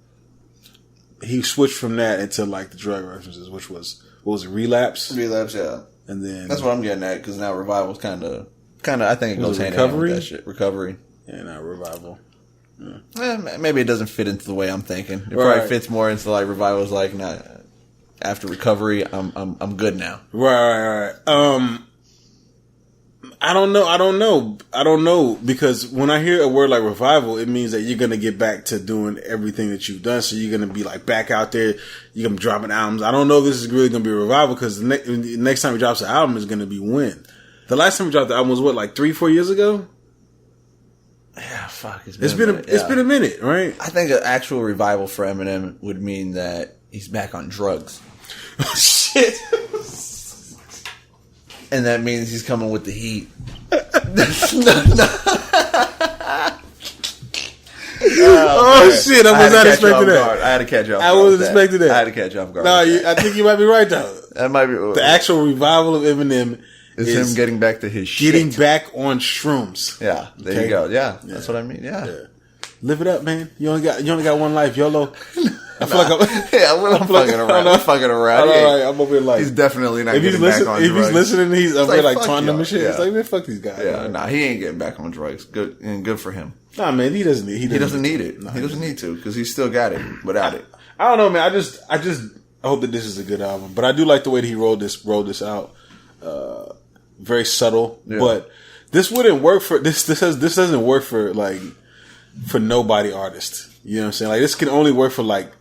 Speaker 2: he switched from that into like the drug references, which was Relapse?
Speaker 3: Relapse, yeah.
Speaker 2: And then
Speaker 3: that's what I'm getting at, because now Revival's kind of. I think it goes hand in hand with that shit. Recovery.
Speaker 2: Yeah, not Revival.
Speaker 3: Yeah. Maybe it doesn't fit into the way I'm thinking. It probably fits more into like Revival's like, nah, after Recovery, I'm good now.
Speaker 2: Right. I don't know because when I hear a word like revival, it means that you're gonna get back to doing everything that you've done. So you're gonna be like back out there. You're gonna be dropping albums. I don't know if this is really gonna be a revival because the next time he drops an album is gonna be when. The last time he dropped the album was what, like 3-4 years ago?
Speaker 3: Yeah, fuck. It's
Speaker 2: been a minute, right?
Speaker 3: I think an actual revival for Eminem would mean that he's back on drugs.
Speaker 2: Shit.
Speaker 3: And that means he's coming with the heat.
Speaker 2: Shit! I was not expecting that.
Speaker 3: I had to catch you off guard.
Speaker 2: I wasn't expecting that.
Speaker 3: I had to catch you off guard.
Speaker 2: No, I think you might be right though.
Speaker 3: That might be
Speaker 2: the actual revival of Eminem
Speaker 3: is him getting back to his shit.
Speaker 2: Getting back on shrooms.
Speaker 3: Yeah, there you go. Yeah, that's what I mean. Yeah.
Speaker 2: Live it up, man. You only got one life, YOLO. I feel like
Speaker 3: I'm fucking around. I'm fucking around.
Speaker 2: All right, I'm over here like
Speaker 3: he's definitely not getting back on drugs.
Speaker 2: If he's listening, he's over here like taunting them and shit.
Speaker 3: Yeah.
Speaker 2: It's like, man, fuck these guys.
Speaker 3: Yeah, nah, he ain't getting back on drugs. Good for him.
Speaker 2: Nah, man, he doesn't need
Speaker 3: it. No, he doesn't need to because he's still got it without it.
Speaker 2: I don't know, man. I hope that this is a good album, but I do like the way that he rolled this out. Very subtle, but this wouldn't work for this doesn't work for like for nobody artist. You know what I'm saying? Like this can only work for like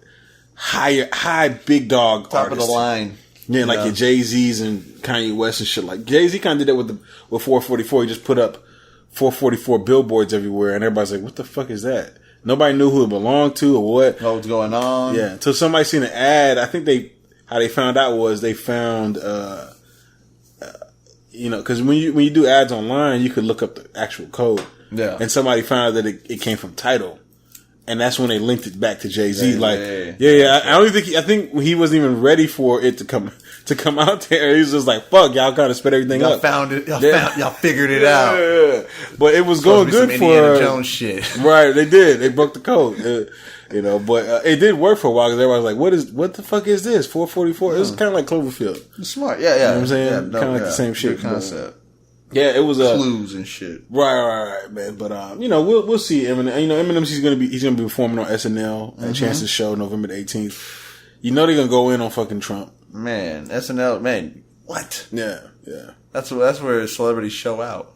Speaker 2: high big dog
Speaker 3: top
Speaker 2: artists.
Speaker 3: Of the line.
Speaker 2: Yeah, like your Jay-Z's and Kanye West and shit. Like Jay-Z kind of did that with 444. He just put up 444 billboards everywhere, and everybody's like, "What the fuck is that?" Nobody knew who it belonged to or what.
Speaker 3: What's going on?
Speaker 2: Yeah, until somebody seen an ad. I think how they found out was they found, because when you do ads online, you could look up the actual code.
Speaker 3: Yeah,
Speaker 2: and somebody found out that it came from Tidal. And that's when they linked it back to Jay-Z. I think he wasn't even ready for it to come out there. He was just like, "Fuck, y'all gotta sped everything up."
Speaker 3: Found it. Y'all figured it out.
Speaker 2: Yeah. But it was going good for
Speaker 3: Indiana Jones shit.
Speaker 2: Right? They did. They broke the code. But it did work for a while because everybody was like, "What the fuck is this?" 444. It was kind of like Cloverfield.
Speaker 3: It's smart. Yeah.
Speaker 2: You know what I'm saying? Kind of like the same shit.
Speaker 3: Good concept.
Speaker 2: Yeah, it was
Speaker 3: clues and shit.
Speaker 2: Right, man. But we'll see Eminem. Eminem, he's gonna be performing on SNL and Chance's show November the 18th. You know they're gonna go in on fucking Trump.
Speaker 3: Man, SNL, man, what?
Speaker 2: Yeah.
Speaker 3: That's where celebrities show out.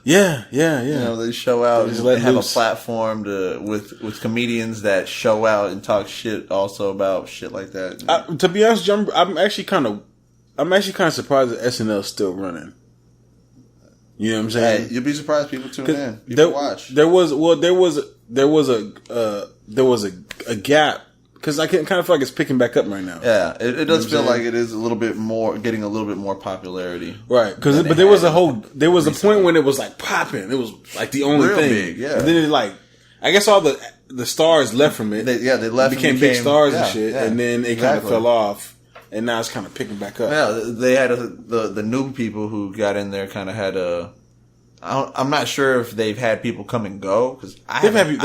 Speaker 2: Yeah.
Speaker 3: They show out. They have a platform with comedians that show out and talk shit also about shit like that.
Speaker 2: To be honest, I'm actually kind of surprised that SNL's still running. You know what I'm saying?
Speaker 3: Hey, you'll be surprised people tune in. People watch.
Speaker 2: There was a gap because I kind of feel like it's picking back up right now.
Speaker 3: Yeah, it does feel like it is a little bit more getting a little bit more popularity.
Speaker 2: Right? But there was a point when it was like popping. It was like the only
Speaker 3: real
Speaker 2: thing.
Speaker 3: Big, yeah.
Speaker 2: And then it I guess all the stars left from it.
Speaker 3: They left.
Speaker 2: Became big stars and shit, and then it kind of fell off. And now it's kind of picking back up.
Speaker 3: Yeah, they had the new people who got in there kind of had I'm not sure if they've had people come and go because I haven't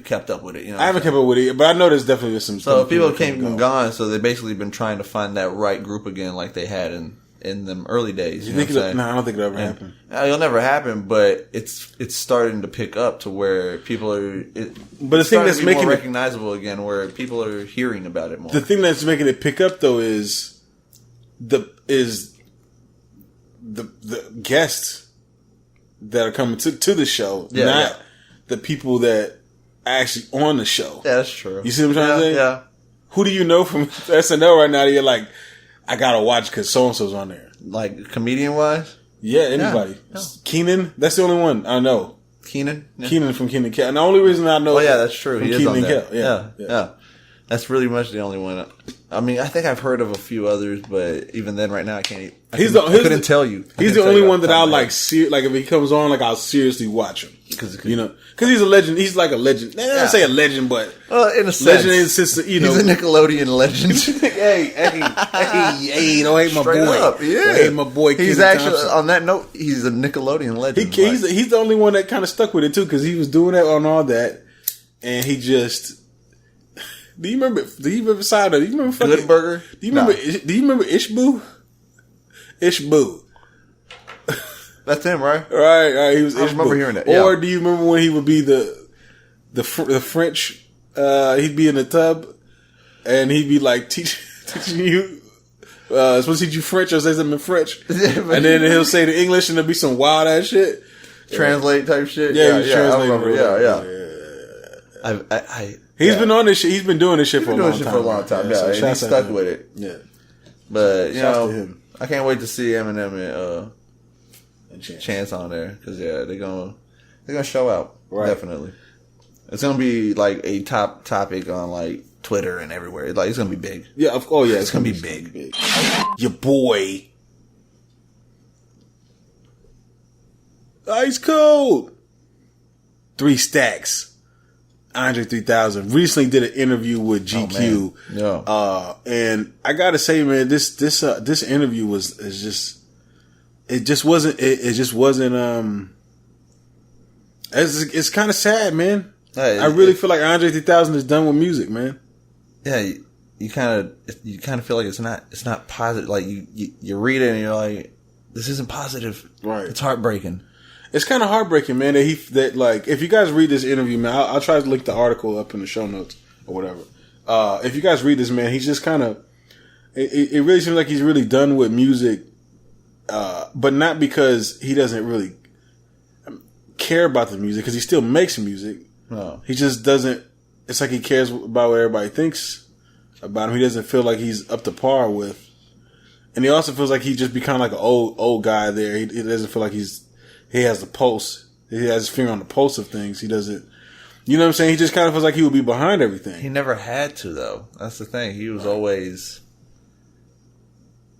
Speaker 3: kept up with it.
Speaker 2: I haven't kept up with it, but I know there's definitely some.
Speaker 3: So people came and gone, so they basically been trying to find that right group again, like they had in them early days.
Speaker 2: No, I don't think it'll ever happen.
Speaker 3: It'll never happen, but it's starting to pick up to where people are.
Speaker 2: But the thing that's making
Speaker 3: more recognizable again, where people are hearing about it more.
Speaker 2: The thing that's making it pick up though is the guests that are coming to the show, not the people that are actually on the show.
Speaker 3: Yeah, that's true.
Speaker 2: You see what I'm trying to say?
Speaker 3: Yeah.
Speaker 2: Who do you know from SNL right now that you're like, I gotta watch because so and so's on there?
Speaker 3: Like comedian wise?
Speaker 2: Yeah, anybody. Yeah. Keenan, that's the only one I know.
Speaker 3: Keenan? Yeah.
Speaker 2: Keenan from Keenan Kel. And the only reason I know.
Speaker 3: Oh yeah, that's true. He is on there.
Speaker 2: Yeah.
Speaker 3: That's really much the only one. I mean, I think I've heard of a few others, but even then, right now, I couldn't tell you.
Speaker 2: He's the only one that I'll like. Like if he comes on, like I'll seriously watch him because he's a legend. He's like a legend. I don't say a legend, but
Speaker 3: in a sense,
Speaker 2: legend in the sense that,
Speaker 3: he's a Nickelodeon legend.
Speaker 2: hey, don't hate my
Speaker 3: Straight
Speaker 2: boy.
Speaker 3: Up, yeah.
Speaker 2: Don't hate my boy.
Speaker 3: He's actually Thompson. On that note, he's a Nickelodeon legend.
Speaker 2: He's the only one that kind of stuck with it too because he was doing that on all that, and he just. Do you remember Cider? Do you remember fucking
Speaker 3: Good Burger?
Speaker 2: Do you remember Ishboo? Ishboo.
Speaker 3: That's him, right?
Speaker 2: Right. He was Ishboo.
Speaker 3: I remember hearing that. Yeah.
Speaker 2: Or do you remember when he would be the French? He'd be in the tub, and he'd be like teaching you supposed to teach you French or say something in French. And then he'll say the English and there'll be some wild ass shit.
Speaker 3: Translate type shit.
Speaker 2: Yeah,
Speaker 3: I remember. Yeah.
Speaker 2: He's been on this shit. He's been doing this shit for a long time.
Speaker 3: Yeah, and he's stuck with it.
Speaker 2: Yeah.
Speaker 3: But, I can't wait to see Eminem and Chance on there. Because, they're going to show out. Right. Definitely. It's going to be, like, a top topic on, like, Twitter and everywhere. Like, it's going to be big.
Speaker 2: Yeah, it's going to be big. Your boy. Ice Cold. 3 Stacks. Andre 3000 recently did an interview with GQ. And I gotta say, man, this interview wasn't it's kind of sad, man. I really feel like Andre 3000 is done with music, man.
Speaker 3: Yeah, you kind of feel like it's not positive. Like you read it and you're like, this isn't positive.
Speaker 2: Right.
Speaker 3: It's heartbreaking.
Speaker 2: It's kind of heartbreaking, man, that like, if you guys read this interview, man, I'll try to link the article up in the show notes or whatever. If you guys read this, man, he's just kind of, it really seems like he's really done with music, but not because he doesn't really care about the music, because he still makes music.
Speaker 3: No.
Speaker 2: He just doesn't, it's like he cares about what everybody thinks about him. He doesn't feel like he's up to par with, and he also feels like he just become like an old guy there. He doesn't feel like he has the pulse. He has his finger on the pulse of things. He doesn't, you know what I'm saying? He just kind of feels like he would be behind everything.
Speaker 3: He never had to, though. That's the thing. He was always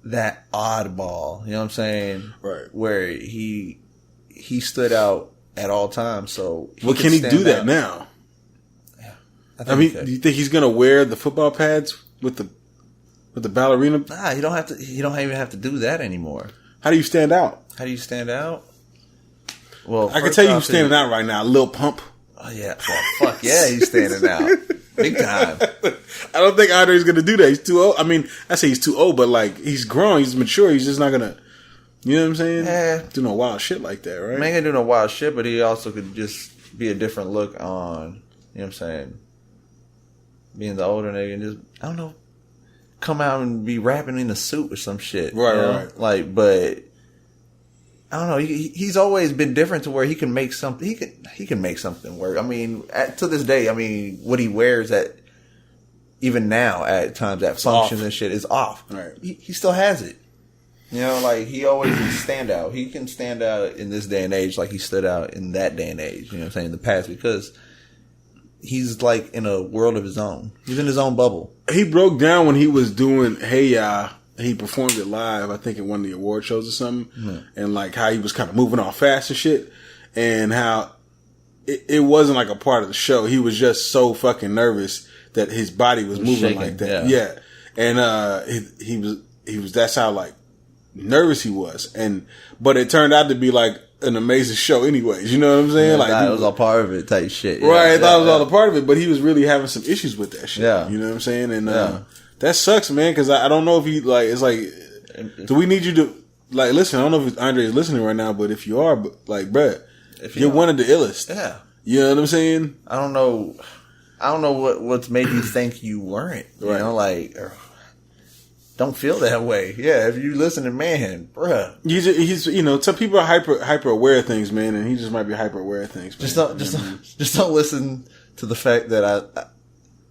Speaker 3: that oddball. You know what I'm saying?
Speaker 2: Right.
Speaker 3: Where he stood out at all times. So
Speaker 2: can he do that now?
Speaker 3: Yeah.
Speaker 2: I mean, do you think he's gonna wear the football pads with the ballerina?
Speaker 3: Nah, you don't have to. You don't even have to do that anymore.
Speaker 2: How do you stand out?
Speaker 3: Well,
Speaker 2: I can tell you standing out right now. Lil Pump.
Speaker 3: Oh yeah, well, fuck yeah, he's standing out big time.
Speaker 2: I don't think Andre's gonna do that. He's too old. I mean, I say he's too old, but like he's grown, he's mature. He's just not gonna. You know what I'm saying?
Speaker 3: Yeah.
Speaker 2: Do no wild shit like that, right?
Speaker 3: Man, ain't gonna do no wild shit, but he also could just be a different look on. You know what I'm saying? Being the older nigga and just, I don't know, come out and be rapping in a suit or some shit.
Speaker 2: Right,
Speaker 3: you know?
Speaker 2: right.
Speaker 3: Like, but I don't know. He's always been different to where he can make something. He can make something work. I mean, to this day, I mean, what he wears even now at times at functions and shit is off.
Speaker 2: Right.
Speaker 3: He still has it. You know, like he always can stand out. He can stand out in this day and age like he stood out in that day and age. You know what I'm saying? In the past, because he's like in a world of his own. He's in his own bubble.
Speaker 2: He broke down when he was doing Hey Ya. He performed it live, I think, at one of the award shows or something. Mm-hmm. And like how he was kind of moving off fast and shit. And how it wasn't like a part of the show. He was just so fucking nervous that his body was moving shaking, like that. Yeah. And he was that's how like nervous he was. But it turned out to be like an amazing show anyways. You know what I'm saying?
Speaker 3: Yeah, like it was all part of it type shit.
Speaker 2: Yeah, right. I thought it was all a part of it, but he was really having some issues with that shit.
Speaker 3: Yeah.
Speaker 2: You know what I'm saying? And that sucks, man, because I don't know if he, like, it's like, do we need you to, like, listen, I don't know if Andre is listening right now, but if you are, like, bruh, you're one of the illest.
Speaker 3: Yeah.
Speaker 2: You know what I'm saying?
Speaker 3: I don't know what's made you think you weren't. You know, like, don't feel that way. Yeah, if you listen to man, bruh.
Speaker 2: He's you know, some people are hyper aware of things, man, and he just might be hyper aware of things. Man.
Speaker 3: Just don't listen to the fact that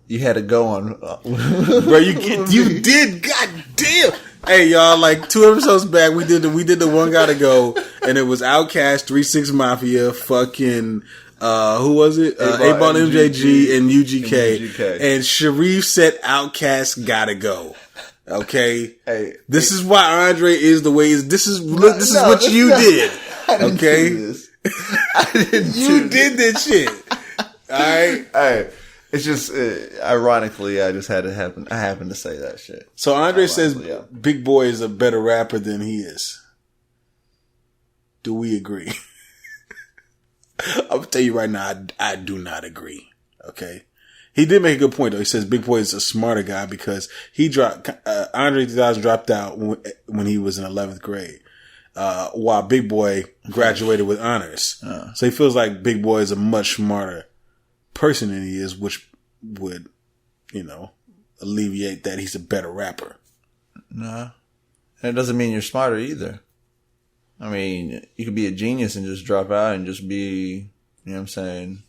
Speaker 3: you had to go on.
Speaker 2: Bro, you did, goddamn. Hey, y'all, like 2 episodes back, we did the One Gotta Go, and it was Outkast, 3 6 Mafia, fucking, who was it? 8-Ball MJG and UGK. And Sharif said Outkast gotta go. Okay?
Speaker 3: Hey.
Speaker 2: This is why Andre is the way he is. This is what you did. Okay?
Speaker 3: I didn't
Speaker 2: You did this shit. Alright?
Speaker 3: Alright. It's just, ironically, I just had to happen. I happened to say that shit.
Speaker 2: So Andre says Big Boy is a better rapper than he is. Do we agree? I'll tell you right now, I do not agree. Okay. He did make a good point though. He says Big Boy is a smarter guy because Andre 3000 dropped out when he was in 11th grade. While Big Boy graduated with honors. So he feels like Big Boy is a much smarter person than he is, which would, alleviate that he's a better rapper.
Speaker 3: Nah. And it doesn't mean you're smarter either. I mean, you could be a genius and just drop out and just be, you know what I'm saying,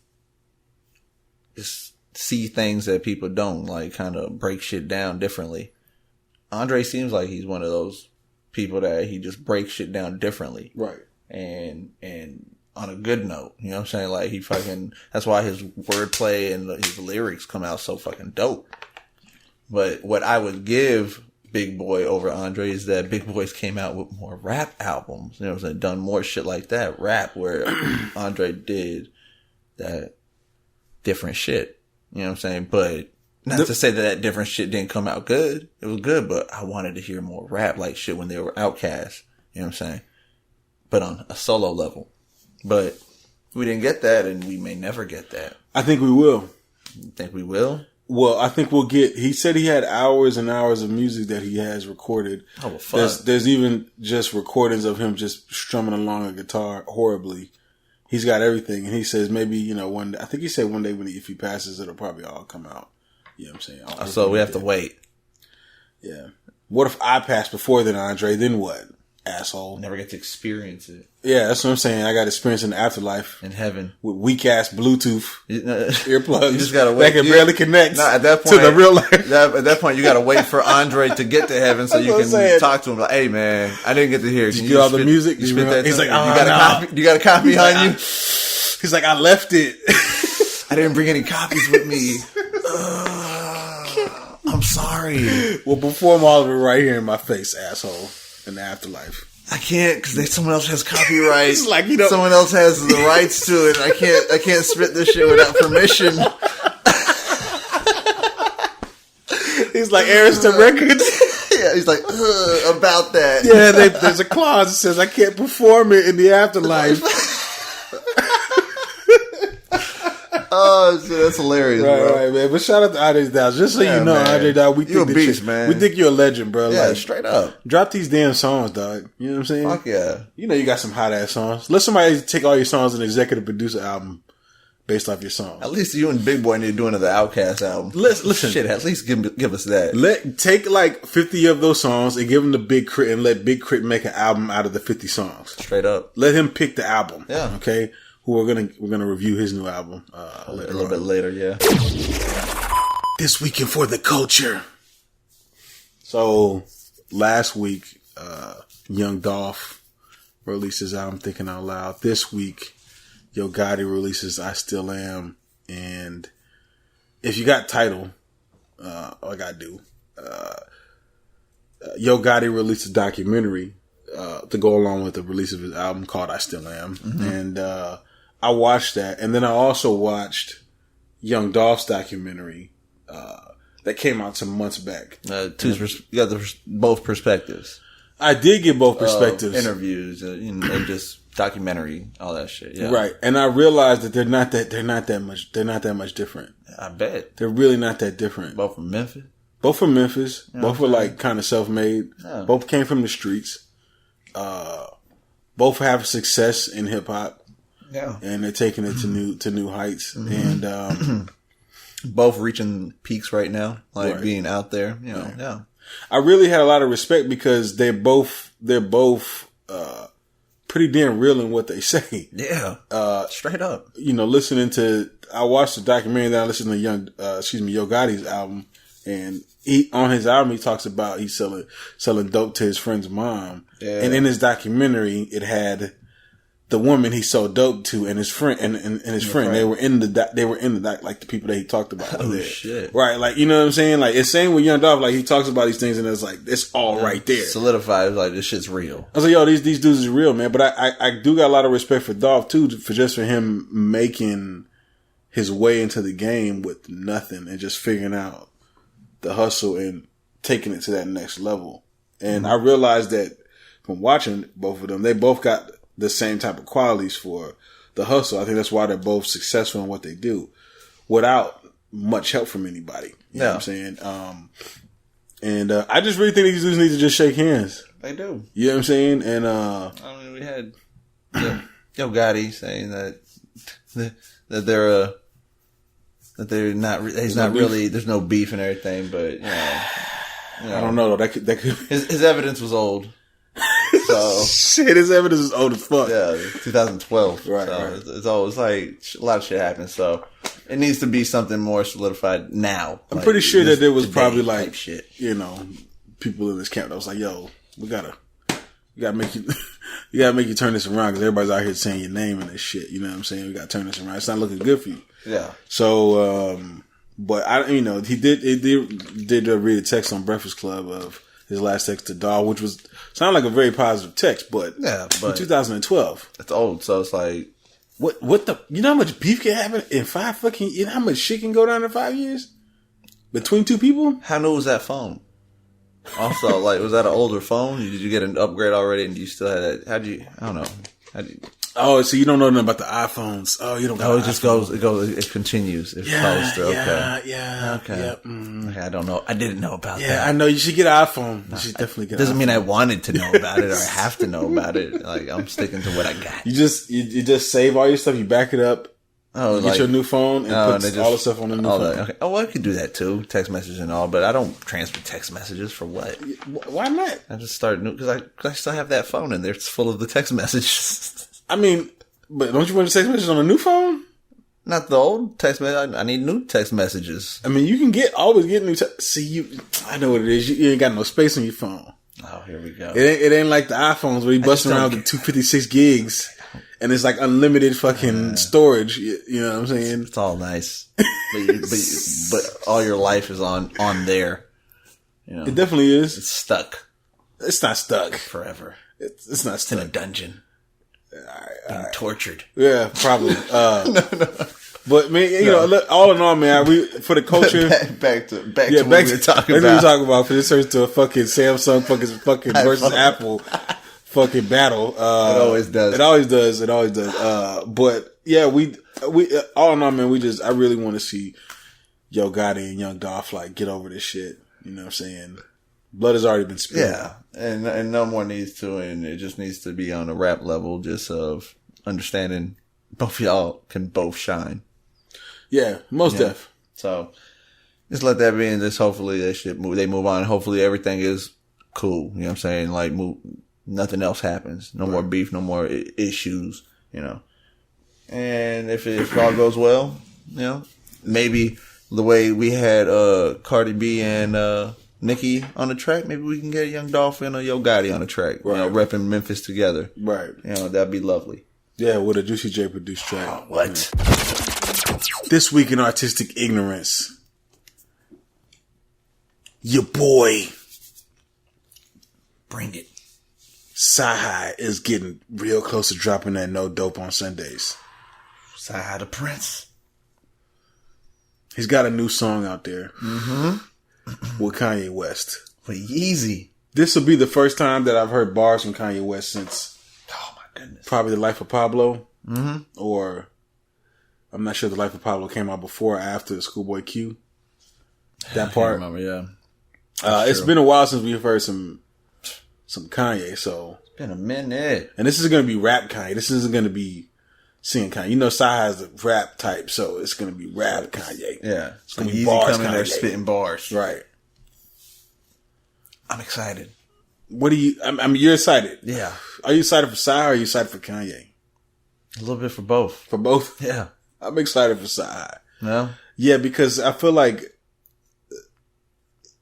Speaker 3: just see things that people don't, like kind of break shit down differently. Andre seems like he's one of those people that he just breaks shit down differently.
Speaker 2: Right.
Speaker 3: And on a good note, you know what I'm saying? Like he fucking, that's why his wordplay and his lyrics come out so fucking dope. But what I would give Big Boy over Andre is that Big Boy's came out with more rap albums, you know what I'm saying? Done more shit like that, rap, where Andre did that different shit, you know what I'm saying? But not to say that different shit didn't come out good. It was good, but I wanted to hear more rap like shit when they were Outkast, you know what I'm saying? But on a solo level. But we didn't get that, and we may never get that.
Speaker 2: I think we will.
Speaker 3: You think we will?
Speaker 2: Well, I think we'll get, he said he had hours and hours of music that he has recorded.
Speaker 3: Oh, well, fuck.
Speaker 2: There's even just recordings of him just strumming along a guitar horribly. He's got everything. And he says maybe, you know, one day, I think he said one day if he passes, it'll probably all come out. You know what I'm saying?
Speaker 3: So we have to wait.
Speaker 2: Yeah. What if I pass before then, Andre? Then what? Asshole.
Speaker 3: Never get to experience it.
Speaker 2: Yeah, that's what I'm saying. I got experience in the afterlife.
Speaker 3: In heaven.
Speaker 2: With weak ass Bluetooth earplugs.
Speaker 3: You just gotta wait.
Speaker 2: That can barely connect
Speaker 3: at that point,
Speaker 2: to the real life.
Speaker 3: At that point, you gotta wait for Andre to get to heven so you can talk to him. Like, hey man, I didn't get to hear.
Speaker 2: Did you get all the music?
Speaker 3: He's like,
Speaker 2: you
Speaker 3: got a copy on you?
Speaker 2: He's like, I left it.
Speaker 3: I didn't bring any copies with me. I'm sorry.
Speaker 2: Well, perform all of it right here in my face, asshole. In the afterlife.
Speaker 3: I can't because someone else has copyright.
Speaker 2: It's like, you know,
Speaker 3: someone else has the rights to it. I can't spit this shit without permission.
Speaker 2: He's like Arista Records.
Speaker 3: Yeah, he's like about that.
Speaker 2: Yeah, there's a clause that says I can't perform it in the afterlife.
Speaker 3: Oh, shit, that's hilarious, bro.
Speaker 2: Right, man. But shout out to Andre Dowd. Just so you know, man. Andre Dowd, we
Speaker 3: you
Speaker 2: think
Speaker 3: a beast, man.
Speaker 2: We think you're a legend, bro.
Speaker 3: Yeah,
Speaker 2: like,
Speaker 3: straight up.
Speaker 2: Drop these damn songs, dog. You know what I'm saying?
Speaker 3: Fuck yeah.
Speaker 2: You know you got some hot ass songs. Let somebody take all your songs and executive produce an album based off your songs.
Speaker 3: At least you and Big Boy need to do another Outkast album.
Speaker 2: Listen.
Speaker 3: Shit, at least give us that.
Speaker 2: Take like 50 of those songs and give them to Big K.R.I.T and let Big K.R.I.T make an album out of the 50 songs.
Speaker 3: Straight up.
Speaker 2: Let him pick the album.
Speaker 3: Yeah.
Speaker 2: Okay? We're gonna review his new album a little
Speaker 3: bit later, yeah.
Speaker 2: This weekend for the culture. So last week, Young Dolph released his album Thinking Out Loud. This week, Yo Gotti releases I Still Am. And if you got Tidal, all I gotta do, Yo Gotti released a documentary to go along with the release of his album called I Still Am. Mm-hmm. And I watched that, and then I also watched Young Dolph's documentary that came out some months back.
Speaker 3: You got both perspectives.
Speaker 2: I did get both perspectives,
Speaker 3: interviews, and just documentary, all that shit. Yeah,
Speaker 2: right. And I realized that they're not that much different.
Speaker 3: I bet
Speaker 2: they're really not that different.
Speaker 3: Both from Memphis.
Speaker 2: Both from Memphis. Yeah, both were like kind of self-made.
Speaker 3: Yeah.
Speaker 2: Both came from the streets. Both have success in hip hop.
Speaker 3: Yeah,
Speaker 2: and they're taking it to new heights, mm-hmm. and
Speaker 3: both reaching peaks right now, like
Speaker 2: right.
Speaker 3: being out there. You know, right. Yeah.
Speaker 2: I really had a lot of respect because they're both pretty damn real in what they say.
Speaker 3: Yeah, straight up.
Speaker 2: You know, I watched the documentary, then I listened to Yo Gotti's album, and on his album he talks about he's selling dope to his friend's mom, yeah. And in his documentary it had the woman he sold dope to and his friend and his friend. They were in the like the people that he talked about.
Speaker 3: Oh shit!
Speaker 2: Right, like you know what I'm saying? Like it's same with Young Dolph. Like he talks about these things and it's like it's all right there,
Speaker 3: solidified. Like this shit's real.
Speaker 2: I was like, yo, these dudes is real, man. But I do got a lot of respect for Dolph too, for him making his way into the game with nothing and just figuring out the hustle and taking it to that next level. And I realized that from watching both of them, they both got the same type of qualities for the hustle. I think that's why they're both successful in what they do without much help from anybody. You know what I'm saying? And I just really think these dudes need to just shake hands.
Speaker 3: They do.
Speaker 2: You know what I'm saying? And
Speaker 3: I mean, we had Yo Gotti saying that they're not. He's not really. There's no beef and everything, but you know.
Speaker 2: I don't know though. That could.
Speaker 3: His evidence was old. So
Speaker 2: shit, his evidence is old as fuck.
Speaker 3: Yeah, 2012.
Speaker 2: Right,
Speaker 3: so
Speaker 2: right.
Speaker 3: It's always like a lot of shit happens. So it needs to be something more solidified now.
Speaker 2: I'm pretty sure that there was probably
Speaker 3: like shit.
Speaker 2: You know, people in this camp that was like, "Yo, we gotta make you, you gotta make you turn this around because everybody's out here saying your name and this shit." You know what I'm saying? We gotta turn this around. It's not looking good for you.
Speaker 3: Yeah.
Speaker 2: So, but he did read a text on Breakfast Club of his last text to Dawg, which sounded like a very positive text, but in 2012,
Speaker 3: it's old. So it's like,
Speaker 2: what the? You know how much beef can happen in you know how much shit can go down in 5 years between two people?
Speaker 3: How new was that phone? Also, like, was that an older phone? Did you get an upgrade already, and you still had that? I don't know.
Speaker 2: Oh, so you don't know nothing about the iPhones? Oh, you don't.
Speaker 3: No, it just goes. It continues. It goes through. Okay.
Speaker 2: Yeah.
Speaker 3: Okay.
Speaker 2: Yeah.
Speaker 3: Okay. I don't know. I didn't know about that.
Speaker 2: Yeah, I know. You should get an iPhone. You should definitely get.
Speaker 3: Doesn't mean I wanted to know about it or I have to know about it. Like, I'm sticking to what I got.
Speaker 2: You just save all your stuff. You back it up.
Speaker 3: Oh,
Speaker 2: get your new phone and put all the stuff on the new phone.
Speaker 3: Okay. Oh, well, I could do that too. Text messages and all, but I don't transfer text messages for what?
Speaker 2: Why not?
Speaker 3: I just start new because I still have that phone in there. It's full of the text messages.
Speaker 2: I mean, but don't you want to text messages on a new phone?
Speaker 3: Not the old text message. I need new text messages.
Speaker 2: I mean, you can always get new text. See, I know what it is. You ain't got no space on your phone.
Speaker 3: Oh, here we go.
Speaker 2: It ain't like the iPhones where you busting around with 256 gigs. And it's like unlimited fucking storage. You know what I'm saying?
Speaker 3: It's all nice, but all your life is on there. You know,
Speaker 2: it definitely is.
Speaker 3: It's stuck.
Speaker 2: It's not stuck
Speaker 3: forever.
Speaker 2: It's not stuck.
Speaker 3: It's in a dungeon. Being tortured.
Speaker 2: Yeah, probably. No. But man, you know, look, all in all, man, for the culture.
Speaker 3: back to what we were talking about.
Speaker 2: What we talking about. For this turns to a fucking Samsung fucking versus Apple. Fucking battle.
Speaker 3: It always does.
Speaker 2: It always does. But yeah, we all in all, man, I really want to see Yo Gotti and Young Dolph like get over this shit. You know what I'm saying? Blood has already been spilled.
Speaker 3: Yeah, and no more needs to, and it just needs to be on a rap level, just of understanding both y'all can both shine.
Speaker 2: Yeah, most def.
Speaker 3: So just let that be, and just hopefully they move on. Hopefully everything is cool. You know what I'm saying? Like nothing else happens. No more beef, no more issues, you know. And if it all goes well, you know, maybe the way we had Cardi B and Nicki on the track, maybe we can get Young Dolph and Yo Gotti on the track, right. You know, repping Memphis together.
Speaker 2: Right.
Speaker 3: You know, that'd be lovely.
Speaker 2: Yeah, with a Juicy J produced track.
Speaker 3: Oh, what?
Speaker 2: This week in artistic ignorance, your boy.
Speaker 3: Bring it.
Speaker 2: CyHi is getting real close to dropping that No Dope on Sundays.
Speaker 3: CyHi The Prynce.
Speaker 2: He's got a new song out there with Kanye West.
Speaker 3: For Yeezy.
Speaker 2: This will be the first time that I've heard bars from Kanye West since,
Speaker 3: oh my goodness,
Speaker 2: probably The Life of Pablo. Or I'm not sure The Life of Pablo came out before or after the Schoolboy Q. That part.
Speaker 3: I remember, yeah.
Speaker 2: It's been a while since we've heard some Kanye, so
Speaker 3: it's been a minute.
Speaker 2: And this is going to be rap Kanye. This isn't going to be singing Kanye. You know, CyHi is a rap type, so it's going to be rap Kanye.
Speaker 3: Yeah,
Speaker 2: it's going to
Speaker 3: be
Speaker 2: bars
Speaker 3: Yeezy coming
Speaker 2: Kanye.
Speaker 3: there spitting bars.
Speaker 2: Right.
Speaker 3: I'm excited.
Speaker 2: What do you? I mean, you're excited.
Speaker 3: Yeah.
Speaker 2: Are you excited for CyHi or are you excited for Kanye?
Speaker 3: A little bit for both.
Speaker 2: For both.
Speaker 3: Yeah.
Speaker 2: I'm excited for CyHi.
Speaker 3: No.
Speaker 2: Yeah, because I feel like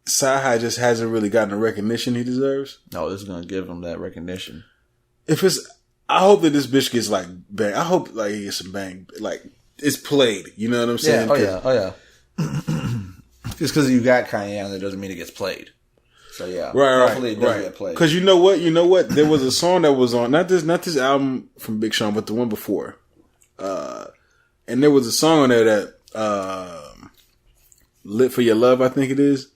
Speaker 2: CyHi just hasn't really gotten the recognition he deserves.
Speaker 3: No, this is gonna give him that recognition.
Speaker 2: I hope that this bitch gets like bang. I hope like he gets some bang. Like it's played. You know what I'm saying?
Speaker 3: Yeah. Oh yeah. Just because you got Kanye on, that doesn't mean it gets played. So yeah.
Speaker 2: Right.
Speaker 3: Hopefully it does get played.
Speaker 2: Because you know what? There was a song that was on not this album from Big Sean, but the one before. And there was a song on there that Lit for Your Love, I think it is.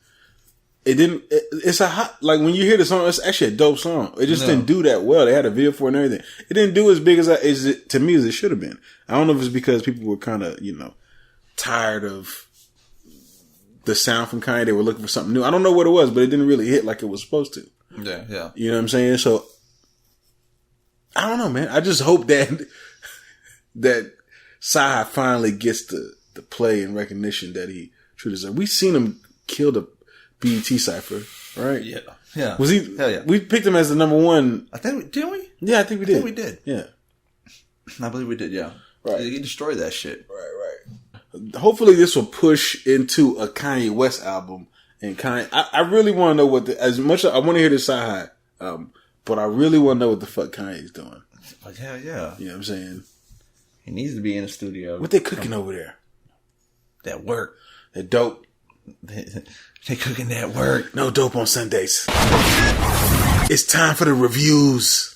Speaker 2: It's a hot, like when you hear the song, it's actually a dope song. It just didn't do that well. They had a video for it and everything. It didn't do as big as it, to me, as it should have been. I don't know if it's because people were kind of, tired of the sound from Kanye. They were looking for something new. I don't know what it was, but it didn't really hit like it was supposed to.
Speaker 3: Yeah.
Speaker 2: You know what I'm saying? So, I don't know, man. I just hope that CyHi finally gets the play and recognition that he truly deserves. We've seen him kill the BET Cypher, right?
Speaker 3: Yeah. Yeah.
Speaker 2: Was he?
Speaker 3: Hell yeah.
Speaker 2: We picked him as the number one.
Speaker 3: I think, didn't we?
Speaker 2: Yeah, I think we did.
Speaker 3: I think we did.
Speaker 2: Yeah.
Speaker 3: I believe we did, yeah.
Speaker 2: Right.
Speaker 3: He destroyed that shit.
Speaker 2: Right. Hopefully this will push into a Kanye West album. And Kanye, I really want to know as much as I want to hear the CyHi, but I really want to know what the fuck Kanye's doing.
Speaker 3: Like, hell yeah.
Speaker 2: You know what I'm saying?
Speaker 3: He needs to be in the studio.
Speaker 2: What they cooking over there?
Speaker 3: That work.
Speaker 2: That dope.
Speaker 3: They cooking that work.
Speaker 2: No dope on Sundays. It's time for the reviews.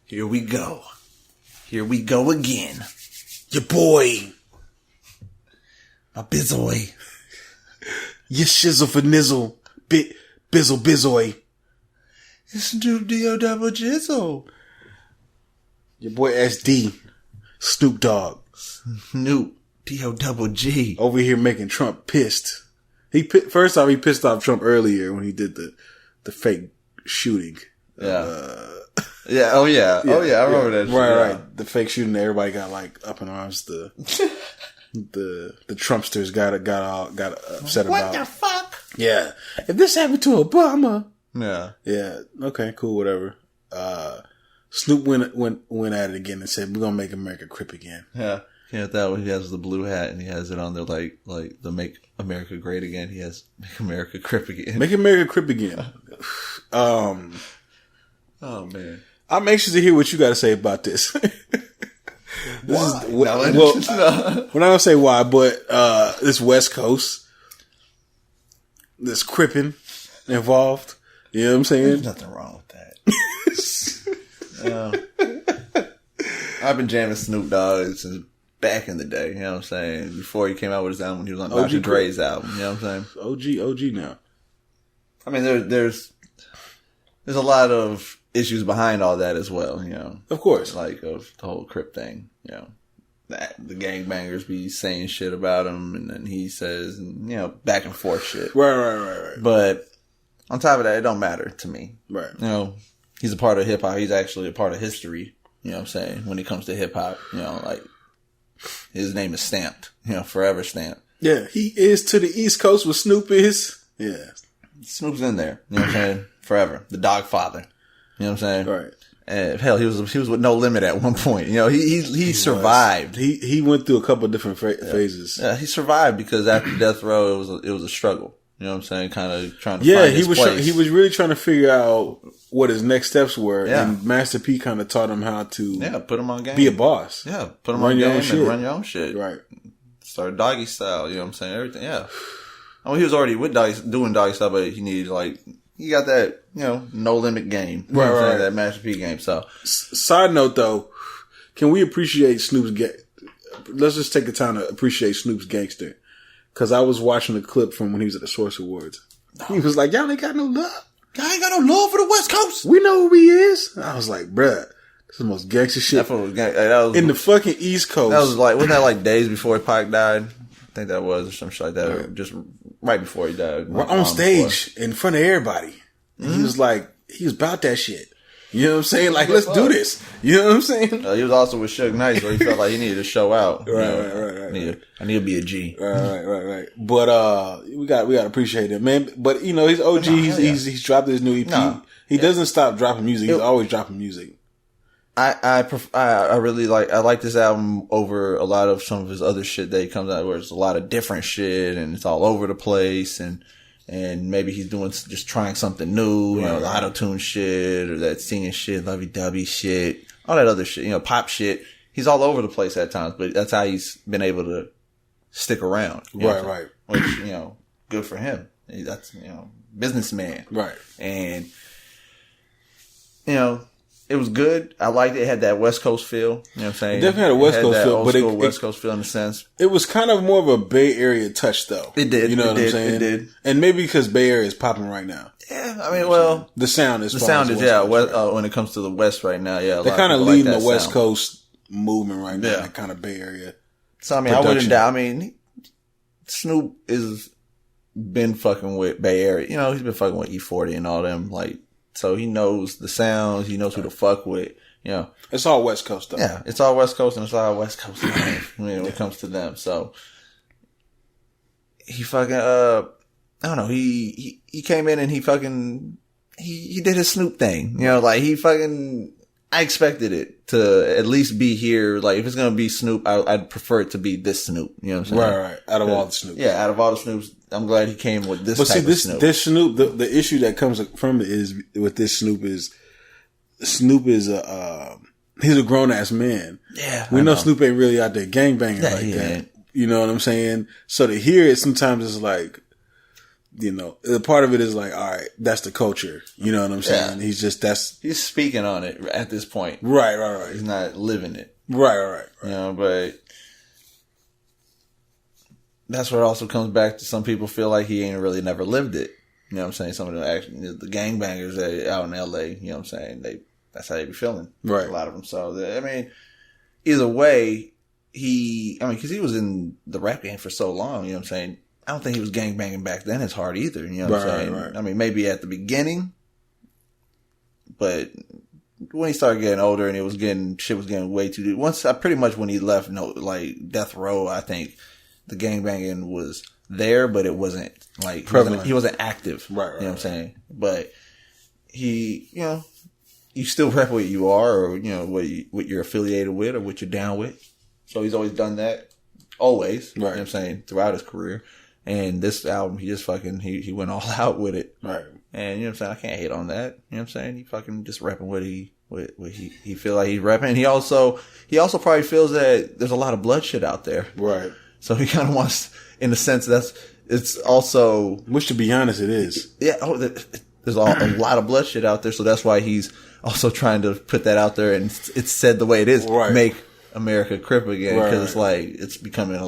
Speaker 3: Here we go. Here we go again.
Speaker 2: Your boy.
Speaker 3: My bizoy.
Speaker 2: Your shizzle for nizzle. Bizzle bizoy.
Speaker 3: It's Snoop D.O. double jizzle.
Speaker 2: Your boy SD. Snoop Dogg.
Speaker 3: Snoop D.O. double G.
Speaker 2: Over here making Trump pissed. First off, he pissed off Trump earlier when he did the fake shooting.
Speaker 3: Yeah. Yeah. Oh yeah. Oh yeah. I remember that.
Speaker 2: Right. The fake shooting. Everybody got like up in arms. The Trumpsters got upset about.
Speaker 3: What the fuck?
Speaker 2: Yeah. If this happened to Obama.
Speaker 3: Yeah.
Speaker 2: Yeah. Okay. Cool. Whatever. Snoop went at it again and said, "We're gonna make America Krit again."
Speaker 3: Yeah. Yeah. That one. He has the blue hat and he has it on there like the Make America Great Again. He has Make America Krit Again.
Speaker 2: Make America Krit Again.
Speaker 3: Oh man.
Speaker 2: I'm anxious to hear what you got to say about this.
Speaker 3: Why?
Speaker 2: We're not gonna say why, but this West Coast, this Crippin' involved. You know what I'm saying?
Speaker 3: There's nothing wrong with that. I've been jamming Snoop Dogg since back in the day. You know what I'm saying? Before he came out with his album, when he was on Dr. Dre's album. You know what I'm saying?
Speaker 2: OG now.
Speaker 3: I mean, there's a lot of issues behind all that as well, you know.
Speaker 2: Of course.
Speaker 3: Like of the whole Crip thing, you know. That the gangbangers be saying shit about him and then he says, and, you know, back and forth shit.
Speaker 2: Right.
Speaker 3: But on top of that, it don't matter to me.
Speaker 2: Right.
Speaker 3: You know, he's a part of hip hop. He's actually a part of history, you know what I'm saying, when it comes to hip hop, you know, like his name is stamped, you know, forever stamped.
Speaker 2: Yeah, he is to the East Coast what Snoop is. Yeah.
Speaker 3: Snoop's in there, you know what I'm saying? Forever. The dog father. You know what I'm saying?
Speaker 2: Right.
Speaker 3: And hell, he was with No Limit at one point. You know, he survived.
Speaker 2: He went through a couple of different phases.
Speaker 3: Yeah, he survived because after Death Row, it was a struggle. You know what I'm saying? Kind of trying to find his place.
Speaker 2: He was really trying to figure out what his next steps were.
Speaker 3: Yeah.
Speaker 2: And Master P kind of taught him how to
Speaker 3: put him on game.
Speaker 2: Be a boss.
Speaker 3: Yeah, put him on game and run your own shit.
Speaker 2: Right.
Speaker 3: Start doggy style. You know what I'm saying? Everything. Yeah. I mean, he was already doing doggy style, but he needed he got that, you know, No Limit game. You know what I'm saying? That Master P game. So,
Speaker 2: side note though, can we appreciate Snoop's let's just take the time to appreciate Snoop's gangster. Cause I was watching a clip from when he was at the Source Awards. He was like, y'all ain't got no love. Y'all ain't got no love for the West Coast. We know who he is. I was like, bruh, this is the most gangster shit.
Speaker 3: That was
Speaker 2: in the fucking East Coast.
Speaker 3: That was wasn't that days before Pac died? I think that was, or some shit like that. Right. Or just right before he died.
Speaker 2: Right on stage in front of everybody. Mm-hmm. He was like, he was about that shit. You know what I'm saying? Like, let's do this. You know what I'm saying?
Speaker 3: He was also with Suge Knight, so he felt like he needed to show out.
Speaker 2: Right.
Speaker 3: I need to be a G.
Speaker 2: Right. But we got to appreciate him, man. But you know, he's OG. He's dropped his new EP. He doesn't stop dropping music. He's always dropping music.
Speaker 3: I really like this album over a lot of some of his other shit that he comes out where it's a lot of different shit and it's all over the place and maybe he's just trying something new, you know, the auto-tune shit or that singing shit, lovey-dovey shit, all that other shit, you know, pop shit. He's all over the place at times, but that's how he's been able to stick around.
Speaker 2: Right.
Speaker 3: Which, you know, good for him. That's, you know, businessman.
Speaker 2: Right.
Speaker 3: And, you know, it was good. I liked it. It had that West Coast feel. You know what I'm saying?
Speaker 2: It definitely had a West Coast feel, but
Speaker 3: West Coast feel in a sense.
Speaker 2: It was kind of more of a Bay Area touch, though.
Speaker 3: It did.
Speaker 2: You know what I'm saying?
Speaker 3: It did.
Speaker 2: And maybe because Bay Area is popping right now.
Speaker 3: Yeah, I mean, well,
Speaker 2: the sound is
Speaker 3: when it comes to the West right now. Yeah,
Speaker 2: they're kind of leading the West Coast movement right now. That kind of Bay Area.
Speaker 3: So I mean, production. I wouldn't doubt. I mean, Snoop is been fucking with Bay Area. You know, he's been fucking with E40 and all them. So he knows the sounds. He knows who to fuck with. You know,
Speaker 2: it's all West Coast though.
Speaker 3: Yeah, it's all West Coast and it's all West Coast when it comes to them. So he fucking I don't know. He came in and he did his Snoop thing. You know, like I expected it to at least be here. Like if it's gonna be Snoop, I'd prefer it to be this Snoop. You know what I'm saying?
Speaker 2: Right. Out of all the Snoops.
Speaker 3: Yeah, out of all the Snoops, I'm glad he came with this. But type
Speaker 2: see,
Speaker 3: of Snoop.
Speaker 2: this Snoop, the issue that comes from it is with this Snoop is he's a grown ass man.
Speaker 3: Yeah,
Speaker 2: we know Snoop ain't really out there gangbanging like that.
Speaker 3: Ain't.
Speaker 2: You know what I'm saying? So to hear it, sometimes it's like, you know, the part of it is like, all right, that's the culture. You know what I'm saying?
Speaker 3: Yeah.
Speaker 2: He's
Speaker 3: speaking on it at this point.
Speaker 2: Right.
Speaker 3: He's not living it.
Speaker 2: Right.
Speaker 3: You know, but that's where it also comes back to some people feel like he ain't really never lived it. You know what I'm saying? Some of the gangbangers that out in LA, you know what I'm saying? That's how they be feeling.
Speaker 2: Right.
Speaker 3: A lot of them. So, I mean, either way, because he was in the rap game for so long, you know what I'm saying? I don't think he was gangbanging back then as hard either, you know what I'm saying?
Speaker 2: Right.
Speaker 3: I mean, maybe at the beginning, but when he started getting older and shit was getting way too deep. Pretty much when he left, Death Row, I think the gangbanging was there, but it wasn't like, he wasn't active.
Speaker 2: Right.
Speaker 3: You know what I'm saying? But you still rep what you are, or, you know, what you're affiliated with or what you're down with. So he's always done that. Always.
Speaker 2: Right.
Speaker 3: You know what I'm saying? Throughout his career. And this album, he just he went all out with it.
Speaker 2: Right.
Speaker 3: And you know what I'm saying? I can't hate on that. You know what I'm saying? He fucking just repping what he feel like he's repping. And he also probably feels that there's a lot of bloodshed out there.
Speaker 2: Right.
Speaker 3: So he kind of wants, in a sense, it's also,
Speaker 2: which to be honest, it is.
Speaker 3: Yeah. There's a lot of bloodshed out there. So that's why he's also trying to put that out there. And it's said the way it is.
Speaker 2: Right.
Speaker 3: Make America Krit Again, because it's like it's becoming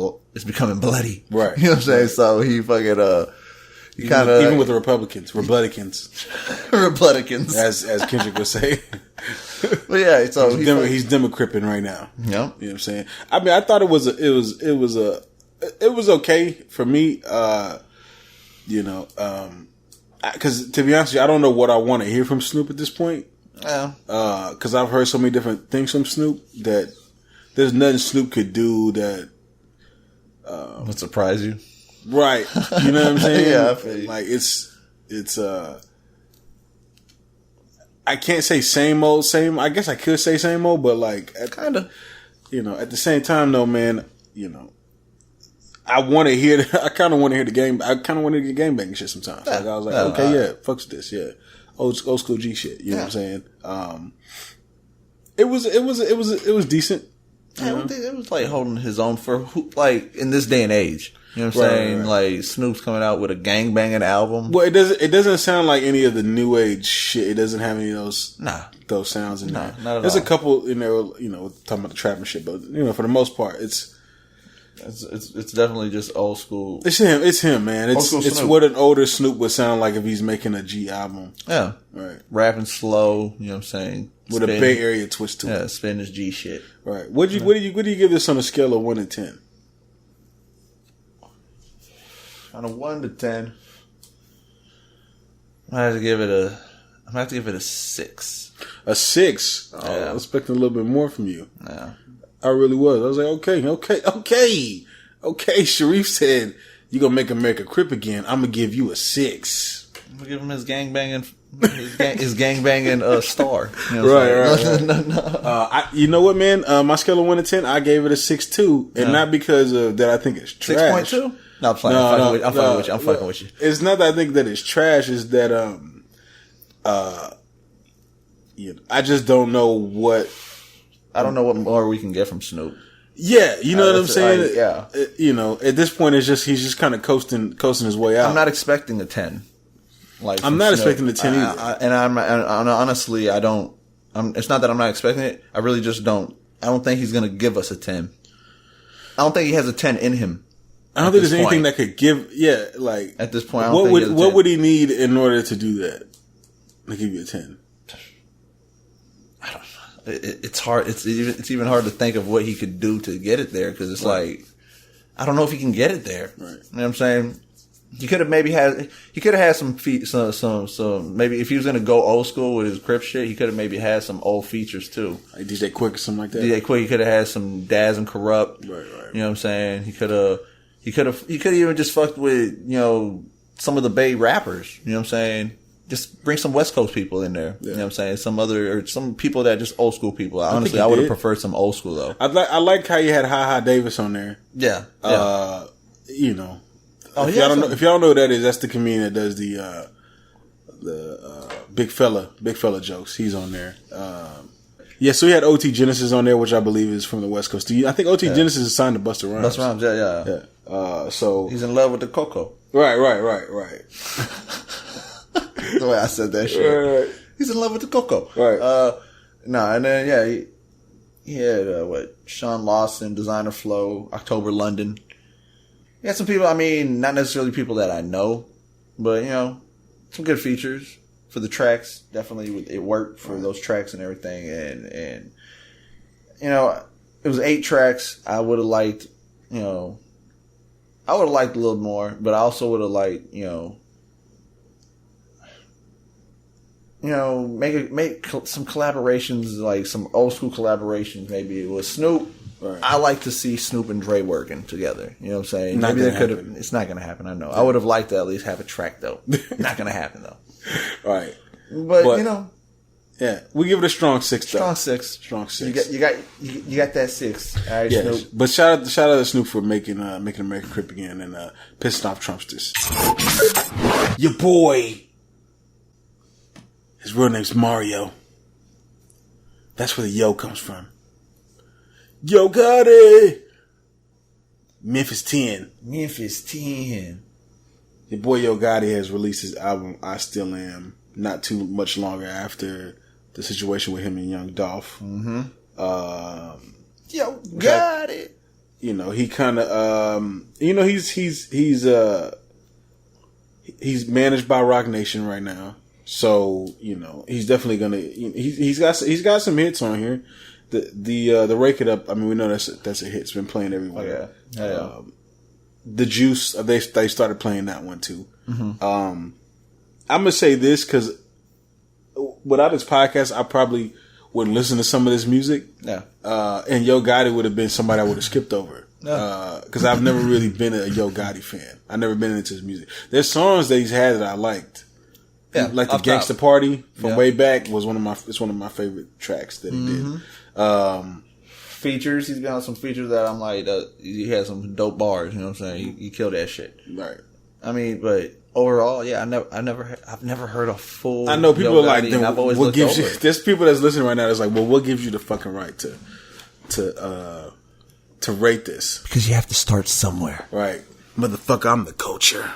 Speaker 3: bloody,
Speaker 2: right?
Speaker 3: You know what I'm saying? So he fucking
Speaker 2: even with the Republicans, as Kendrick would say.
Speaker 3: But yeah, so
Speaker 2: he's Democrating right now.
Speaker 3: Yeah,
Speaker 2: you know what I'm saying. I mean, I thought it was okay for me. You know, because to be honest with you, I don't know what I want to hear from Snoop at this point.
Speaker 3: Yeah,
Speaker 2: because I've heard so many different things from Snoop that. There's nothing Snoop could do that
Speaker 3: would surprise you,
Speaker 2: right? You know what I'm saying?
Speaker 3: Yeah, I feel you.
Speaker 2: Like it's I can't say same old. I guess I could say same old, but like
Speaker 3: kind of.
Speaker 2: You know, at the same time, though, man. You know, I want to hear. I kind of want to hear the game. I kind of want to hear the game banging shit sometimes.
Speaker 3: Yeah.
Speaker 2: Like I was like, okay, yeah, fucks this, yeah, old school G shit. You know what I'm saying? It was decent.
Speaker 3: Yeah, it was like holding his own for like in this day and age. You know what I'm saying?
Speaker 2: Right.
Speaker 3: Like Snoop's coming out with a gangbanging album.
Speaker 2: Well, it doesn't sound like any of the new age shit. It doesn't have any of those sounds in there.
Speaker 3: Not at
Speaker 2: There's
Speaker 3: all.
Speaker 2: a couple in there, you know, talking about the trap and shit, but you know, for the most part, it's
Speaker 3: definitely just old school.
Speaker 2: It's him, man. It's what an older Snoop would sound like if he's making a G album.
Speaker 3: Yeah,
Speaker 2: right.
Speaker 3: Rapping slow. You know what I'm saying?
Speaker 2: With a Bay Area twist to it.
Speaker 3: Yeah, spin his G shit.
Speaker 2: Right. What do you give this on a scale of 1 to 10?
Speaker 3: On a 1 to 10, I have to give it a 6.
Speaker 2: A 6?
Speaker 3: Yeah.
Speaker 2: Oh, I was expecting a little bit more from you.
Speaker 3: Yeah.
Speaker 2: I really was. I was like, okay. Sharif said, "You gonna make America Krit again? I'm gonna give you a 6.
Speaker 3: I'm gonna give him his gangbanging star. You know
Speaker 2: Right. You know what, man? My scale of 1 to 10, I gave it a 6 too, and not because of that. I think it's trash.
Speaker 3: 6.2. No, I'm fucking with you.
Speaker 2: It's not that I think that it's trash. It's that I just don't know what.
Speaker 3: I don't know what more we can get from Snoop.
Speaker 2: Yeah, you know what I'm saying?
Speaker 3: Yeah.
Speaker 2: You know, at this point, he's just kind of coasting his way out.
Speaker 3: I'm not expecting a 10.
Speaker 2: I'm not expecting a 10 either.
Speaker 3: Honestly, I don't. It's not that I'm not expecting it. I really just don't. I don't think he's going to give us a 10. I don't think he has a 10 in him.
Speaker 2: I don't think there's anything that could give. Yeah, like
Speaker 3: at this point,
Speaker 2: what would he need in order to do that? To give you a 10.
Speaker 3: I don't know. It's hard. It's even hard to think of what he could do to get it there, because it's like, I don't know if he can get it there.
Speaker 2: Right.
Speaker 3: You know what I'm saying? He could have had some maybe if he was going to go old school with his Crip shit, he could have maybe had some old features too.
Speaker 2: Like DJ Quick or something like that.
Speaker 3: DJ Quick, he could have had some Daz and Corrupt.
Speaker 2: Right.
Speaker 3: You know what I'm saying? He could have even just fucked with, you know, some of the Bay rappers. You know what I'm saying? Just bring some West Coast people in there. You know what I'm saying? Some people that are just old school people. Honestly, I would have preferred some old school though.
Speaker 2: I like how you had HiHi Davis on there.
Speaker 3: Yeah.
Speaker 2: You know. If y'all don't know who that is, that's the comedian that does the big fella jokes. He's on there. So he had OT Genesis on there, which I believe is from the West Coast. I think OT Genesis is signed to Busta Rhymes.
Speaker 3: Busta Rhymes, yeah.
Speaker 2: So
Speaker 3: he's in love with the Coco.
Speaker 2: Right.
Speaker 3: The way I said that shit. Right. He's in love with the Coco.
Speaker 2: Right.
Speaker 3: And then he had Sean Lawson, Designer Flow, October London. He had some people. I mean, not necessarily people that I know, but some good features for the tracks. Definitely, it worked for those tracks and everything. And it was 8 tracks. I would have liked, a little more, but I also would have liked, make some collaborations, like some old school collaborations. Maybe it was Snoop. Right. I like to see Snoop and Dre working together. You know what I'm saying? Maybe they could have. It's not going to happen. I know. I would have liked to at least have a track though. Not going to happen though.
Speaker 2: Right.
Speaker 3: But
Speaker 2: yeah, we give it a strong 6. Though.
Speaker 3: Strong 6. You got that 6. All right,
Speaker 2: yeah,
Speaker 3: Snoop.
Speaker 2: But shout out to Snoop for making America Krit Again and pissing off Trumpsters. Your boy. His real name's Mario. That's where the yo comes from. Yo Gotti! Memphis 10. Your boy Yo Gotti has released his album, I Still Am, not too much longer after the situation with him and Young Dolph.
Speaker 3: Mm-hmm. Yo Gotti!
Speaker 2: He kind of, he's managed by Roc Nation right now. So, he's definitely gonna, he's got some hits on here. The Rake It Up, I mean, we know that's a hit. It's been playing everywhere.
Speaker 3: Oh, yeah.
Speaker 2: The Juice, they started playing that one too.
Speaker 3: Mm-hmm.
Speaker 2: I'm gonna say this because without this podcast, I probably wouldn't listen to some of this music.
Speaker 3: Yeah.
Speaker 2: And Yo Gotti would have been somebody I would have skipped over. Because I've never really been a Yo Gotti fan. I've never been into his music. There's songs that he's had that I liked. Yeah, like the Gangsta Party from way back was one of my favorite tracks that he did.
Speaker 3: Features, he's got some features that I'm like, he has some dope bars. You know what I'm saying? He killed that shit.
Speaker 2: Right.
Speaker 3: I mean, but overall, yeah, I've never heard a full.
Speaker 2: I know people are like,
Speaker 3: I've always
Speaker 2: what gives you? There's people that's listening right now that's like, well, what gives you the fucking right to rate this?
Speaker 3: Because you have to start somewhere,
Speaker 2: right? Motherfucker, I'm the culture.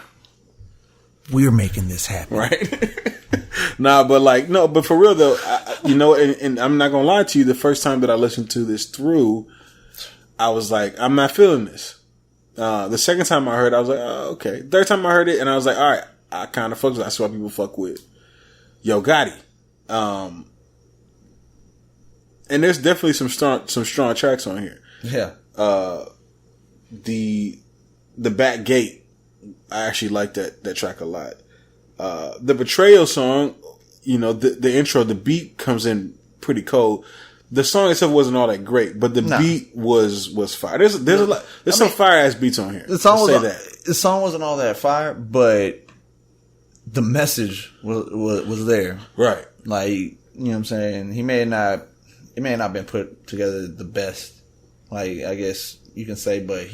Speaker 3: We're making this happen.
Speaker 2: Right. But for real though, and I'm not going to lie to you, the first time that I listened to this through, I was like, I'm not feeling this. The second time I heard it, I was like, oh, okay. Third time I heard it, and I was like, all right, I kind of fuck with it. That's why people fuck with Yo Gotti. And there's definitely some strong tracks on here.
Speaker 3: Yeah.
Speaker 2: The Back Gate. I actually like that track a lot. The Betrayal song, the intro, the beat comes in pretty cold. The song itself wasn't all that great, but the beat was fire. There's a lot. There's some fire ass beats on here.
Speaker 3: The song wasn't all that fire, but the message was there.
Speaker 2: Right.
Speaker 3: Like, you know what I'm saying? It may not have been put together the best. Like, I guess you can say, but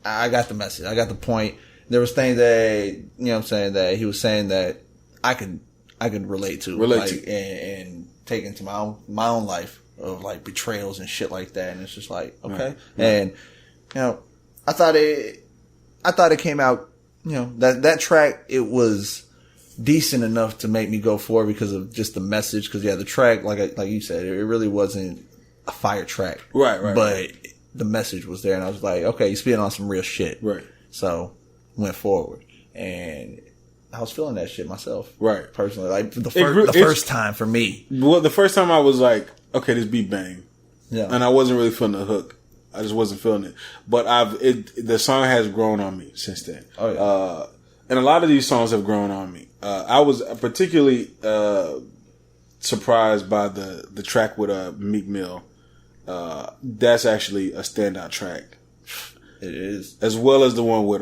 Speaker 3: I got the message. I got the point. There was things that, you know what I'm saying, that he was saying that I could relate to. And take into my own life of like betrayals and shit like that. And it's just like, okay. Right. And, I thought it came out, that track, it was decent enough to make me go forward because of just the message. Cause the track, like you said, it really wasn't a fire track.
Speaker 2: Right.
Speaker 3: But the message was there, and I was like, okay, you're spitting on some real shit.
Speaker 2: Right.
Speaker 3: So, went forward. And I was feeling that shit myself.
Speaker 2: Right.
Speaker 3: Personally. Like, the first time for me.
Speaker 2: Well, the first time I was like, okay, this beat bang.
Speaker 3: Yeah.
Speaker 2: And I wasn't really feeling the hook. I just wasn't feeling it. But the song has grown on me since then.
Speaker 3: Oh, yeah.
Speaker 2: And a lot of these songs have grown on me. I was particularly surprised by the track with Meek Mill. That's actually a standout track.
Speaker 3: It is.
Speaker 2: As well as the one with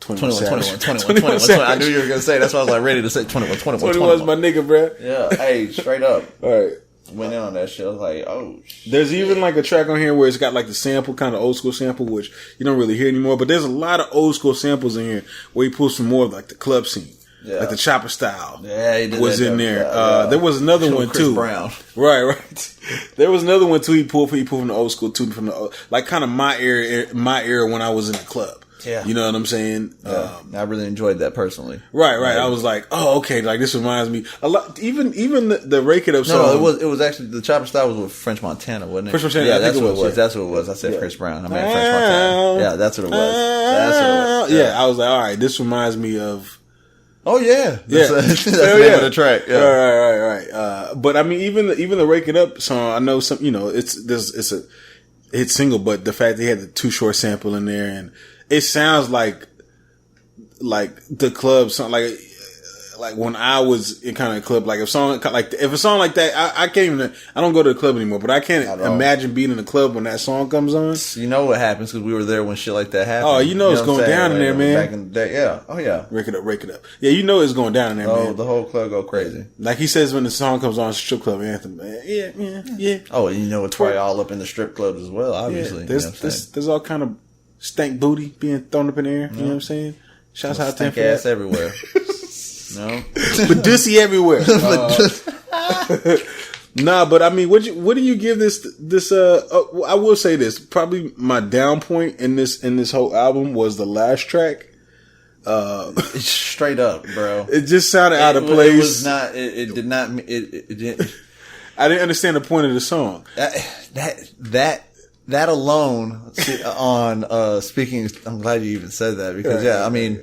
Speaker 3: 21. I knew you were going to say. That's why I was like ready to say 21.
Speaker 2: 21's my nigga, bro.
Speaker 3: Yeah. Hey, straight up.
Speaker 2: All right.
Speaker 3: Went in on that shit. I was like, oh, shit.
Speaker 2: There's even like a track on here where it's got like the sample, kind of old school sample, which you don't really hear anymore. But there's a lot of old school samples in here where he pulls some more of like the club scene. Yeah. Like the chopper style.
Speaker 3: Yeah, he did
Speaker 2: was in there.
Speaker 3: Yeah.
Speaker 2: There was another one
Speaker 3: Chris
Speaker 2: too.
Speaker 3: Brown.
Speaker 2: Right. There was another one too. He pulled from the old school too, from the like kind of my era when I was in the club.
Speaker 3: Yeah.
Speaker 2: You know what I'm saying?
Speaker 3: Yeah. I really enjoyed that personally.
Speaker 2: Right. I was like, oh, okay. Like this reminds me a lot. Even the Rake It Up song.
Speaker 3: No, it was actually the chopper style was with French Montana, wasn't it?
Speaker 2: French Montana.
Speaker 3: Yeah,
Speaker 2: that's what it was.
Speaker 3: That's what it was. I said Chris Brown. I meant French Montana. Yeah, that's what it was.
Speaker 2: Yeah, I was like, all right. This reminds me of.
Speaker 3: Oh yeah, that's the name of the track. Yeah.
Speaker 2: Right. But I mean, even the Rake It Up song, I know some. You know, it's a hit single, but the fact they had the Too Short sample in there, and it sounds like the club song, like when I was in kind of a club, like if a song like that, I can't even. I don't go to the club anymore, but I can't imagine being in a club when that song comes on.
Speaker 3: You know what happens because we were there when shit like that happened.
Speaker 2: Oh, you know it's going down in there, man.
Speaker 3: Back in the day, yeah. Oh yeah.
Speaker 2: Rake It Up. Yeah, you know it's going down in there, man.
Speaker 3: Oh, the whole club go crazy.
Speaker 2: Like he says when the song comes on, strip club anthem, man. Yeah.
Speaker 3: Oh, and you know it's probably all up in the strip clubs as well. Obviously,
Speaker 2: there's all kind of stank booty being thrown up in the air. You know what I'm saying? Shouts out to him for
Speaker 3: ass
Speaker 2: that.
Speaker 3: everywhere. No,
Speaker 2: but dussy everywhere. Nah, but I mean, what do you give this? I will say this. Probably my down point in this whole album was the last track.
Speaker 3: Straight up, bro.
Speaker 2: It just sounded out of place.
Speaker 3: It was not. It did not. It didn't.
Speaker 2: I didn't understand the point of the song.
Speaker 3: That alone on speaking. I'm glad you even said that because I mean.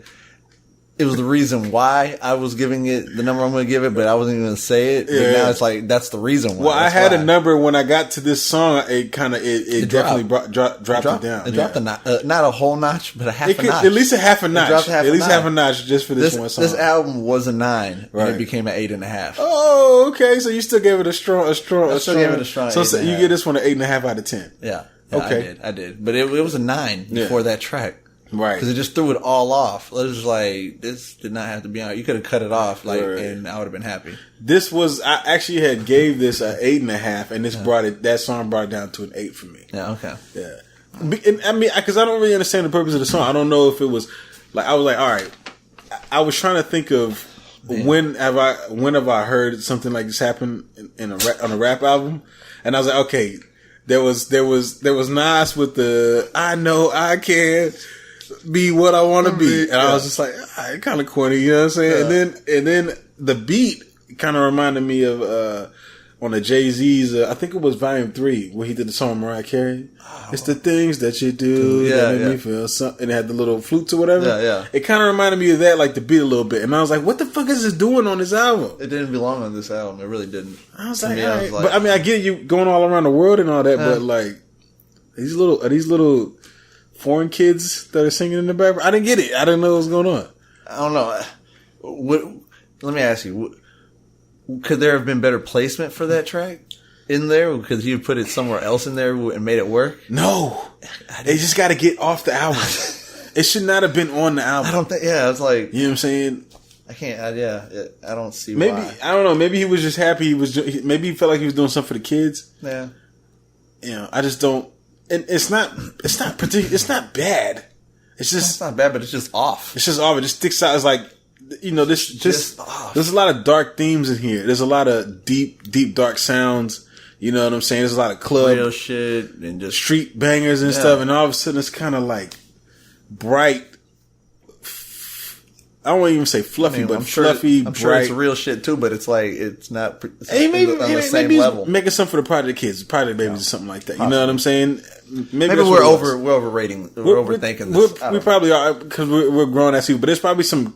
Speaker 3: It was the reason why I was giving it the number I'm going to give it, but I wasn't even going to say it. But now it's like, that's the reason why.
Speaker 2: Well, I had a number when I got to this song. It definitely dropped it down.
Speaker 3: It dropped a notch, not a whole notch, but a half a notch.
Speaker 2: At least a half a notch. At least half a notch just for this one song.
Speaker 3: This album was a 9, and it became an 8.5.
Speaker 2: Oh, okay. So you still gave it a strong.
Speaker 3: I still gave it a strong.
Speaker 2: So you give this one an 8.5 out of 10.
Speaker 3: Yeah.
Speaker 2: Okay.
Speaker 3: I did. But it was a 9 before that track.
Speaker 2: Right.
Speaker 3: Because it just threw it all off. It was like, this did not have to be on. You could have cut it off, and I would have been happy. I actually had gave this an 8.5, and that song brought it down to an 8 for me. Yeah, okay.
Speaker 2: Yeah. And, I mean, because I don't really understand the purpose of the song. I don't know if it was, like, I was like, all right. I was trying to think of when have I heard something like this happen on a rap album? And I was like, okay, there was Nas with the, I know I can be what I want to be, and I was just like, kind of corny, you know what I'm saying? Yeah. And then the beat kind of reminded me of on the Jay-Z's, I think it was Volume 3, where he did the song with Mariah Carey. It's the things that you do that make me feel something, and it had the little flutes or whatever.
Speaker 3: Yeah.
Speaker 2: It kind of reminded me of that, like the beat a little bit, and I was like, what the fuck is this doing on this album?
Speaker 3: It didn't belong on this album. It really didn't.
Speaker 2: I was like, all right. But I mean, I get you going all around the world and all that, but like are these little foreign kids that are singing in the background? I didn't get it. I didn't know what was going on.
Speaker 3: I don't know. Let me ask you, could there have been better placement for that track in there? Because you put it somewhere else in there and made it work?
Speaker 2: No. They just got to get off the album. It should not have been on the album.
Speaker 3: I don't think, it's like...
Speaker 2: You know what I'm saying?
Speaker 3: I can't, I don't see
Speaker 2: why. I don't know. Maybe he was just happy. Maybe he felt like he was doing something for the kids.
Speaker 3: Yeah.
Speaker 2: You know, I just don't... And it's not bad. It's
Speaker 3: not bad, but it's just off.
Speaker 2: It's just off. It just sticks out. It's like, you know, there's a lot of dark themes in here. There's a lot of deep, dark sounds. You know what I'm saying? There's a lot of club
Speaker 3: real shit and just
Speaker 2: street bangers and stuff. And all of a sudden it's kind of like bright. I won't even say fluffy, but fluffy,
Speaker 3: I'm
Speaker 2: bright.
Speaker 3: sure it's real shit too, but it's like, it's not on the same
Speaker 2: maybe
Speaker 3: level.
Speaker 2: Making something for the Project Kids, Project Babies or something like that. You know what I'm saying?
Speaker 3: Maybe we're overrating, we're overthinking this.
Speaker 2: We probably are, because we're grown ass people, but there's probably some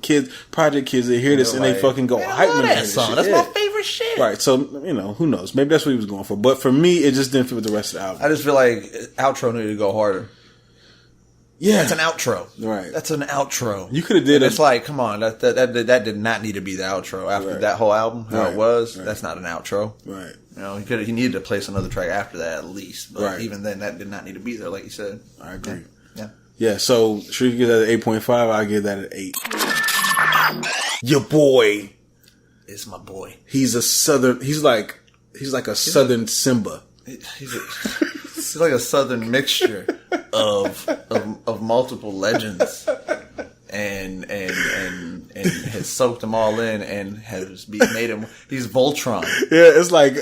Speaker 2: Project Kids that hear this and they fucking go hype me
Speaker 3: that song. That's my favorite shit.
Speaker 2: Right, so, you know, who knows? Maybe that's what he was going for. But for me, it just didn't fit with the rest of the album.
Speaker 3: I just feel like outro needed to go harder.
Speaker 2: Yeah,
Speaker 3: that's an outro.
Speaker 2: Right,
Speaker 3: that's an outro.
Speaker 2: You could have did
Speaker 3: it. It's like, come on, that did not need to be the outro after that whole album. How it was, that's not an outro.
Speaker 2: Right.
Speaker 3: You know, he needed to place another track after that at least. But even then, that did not need to be there, like you said.
Speaker 2: I agree. Yeah, so Sharif gives that an 8.5. I give that an 8. Your boy.
Speaker 3: It's my boy.
Speaker 2: He's like a southern Simba.
Speaker 3: He's like a southern mixture of multiple legends. And has soaked them all in and has made him. He's Voltron.
Speaker 2: Yeah, it's like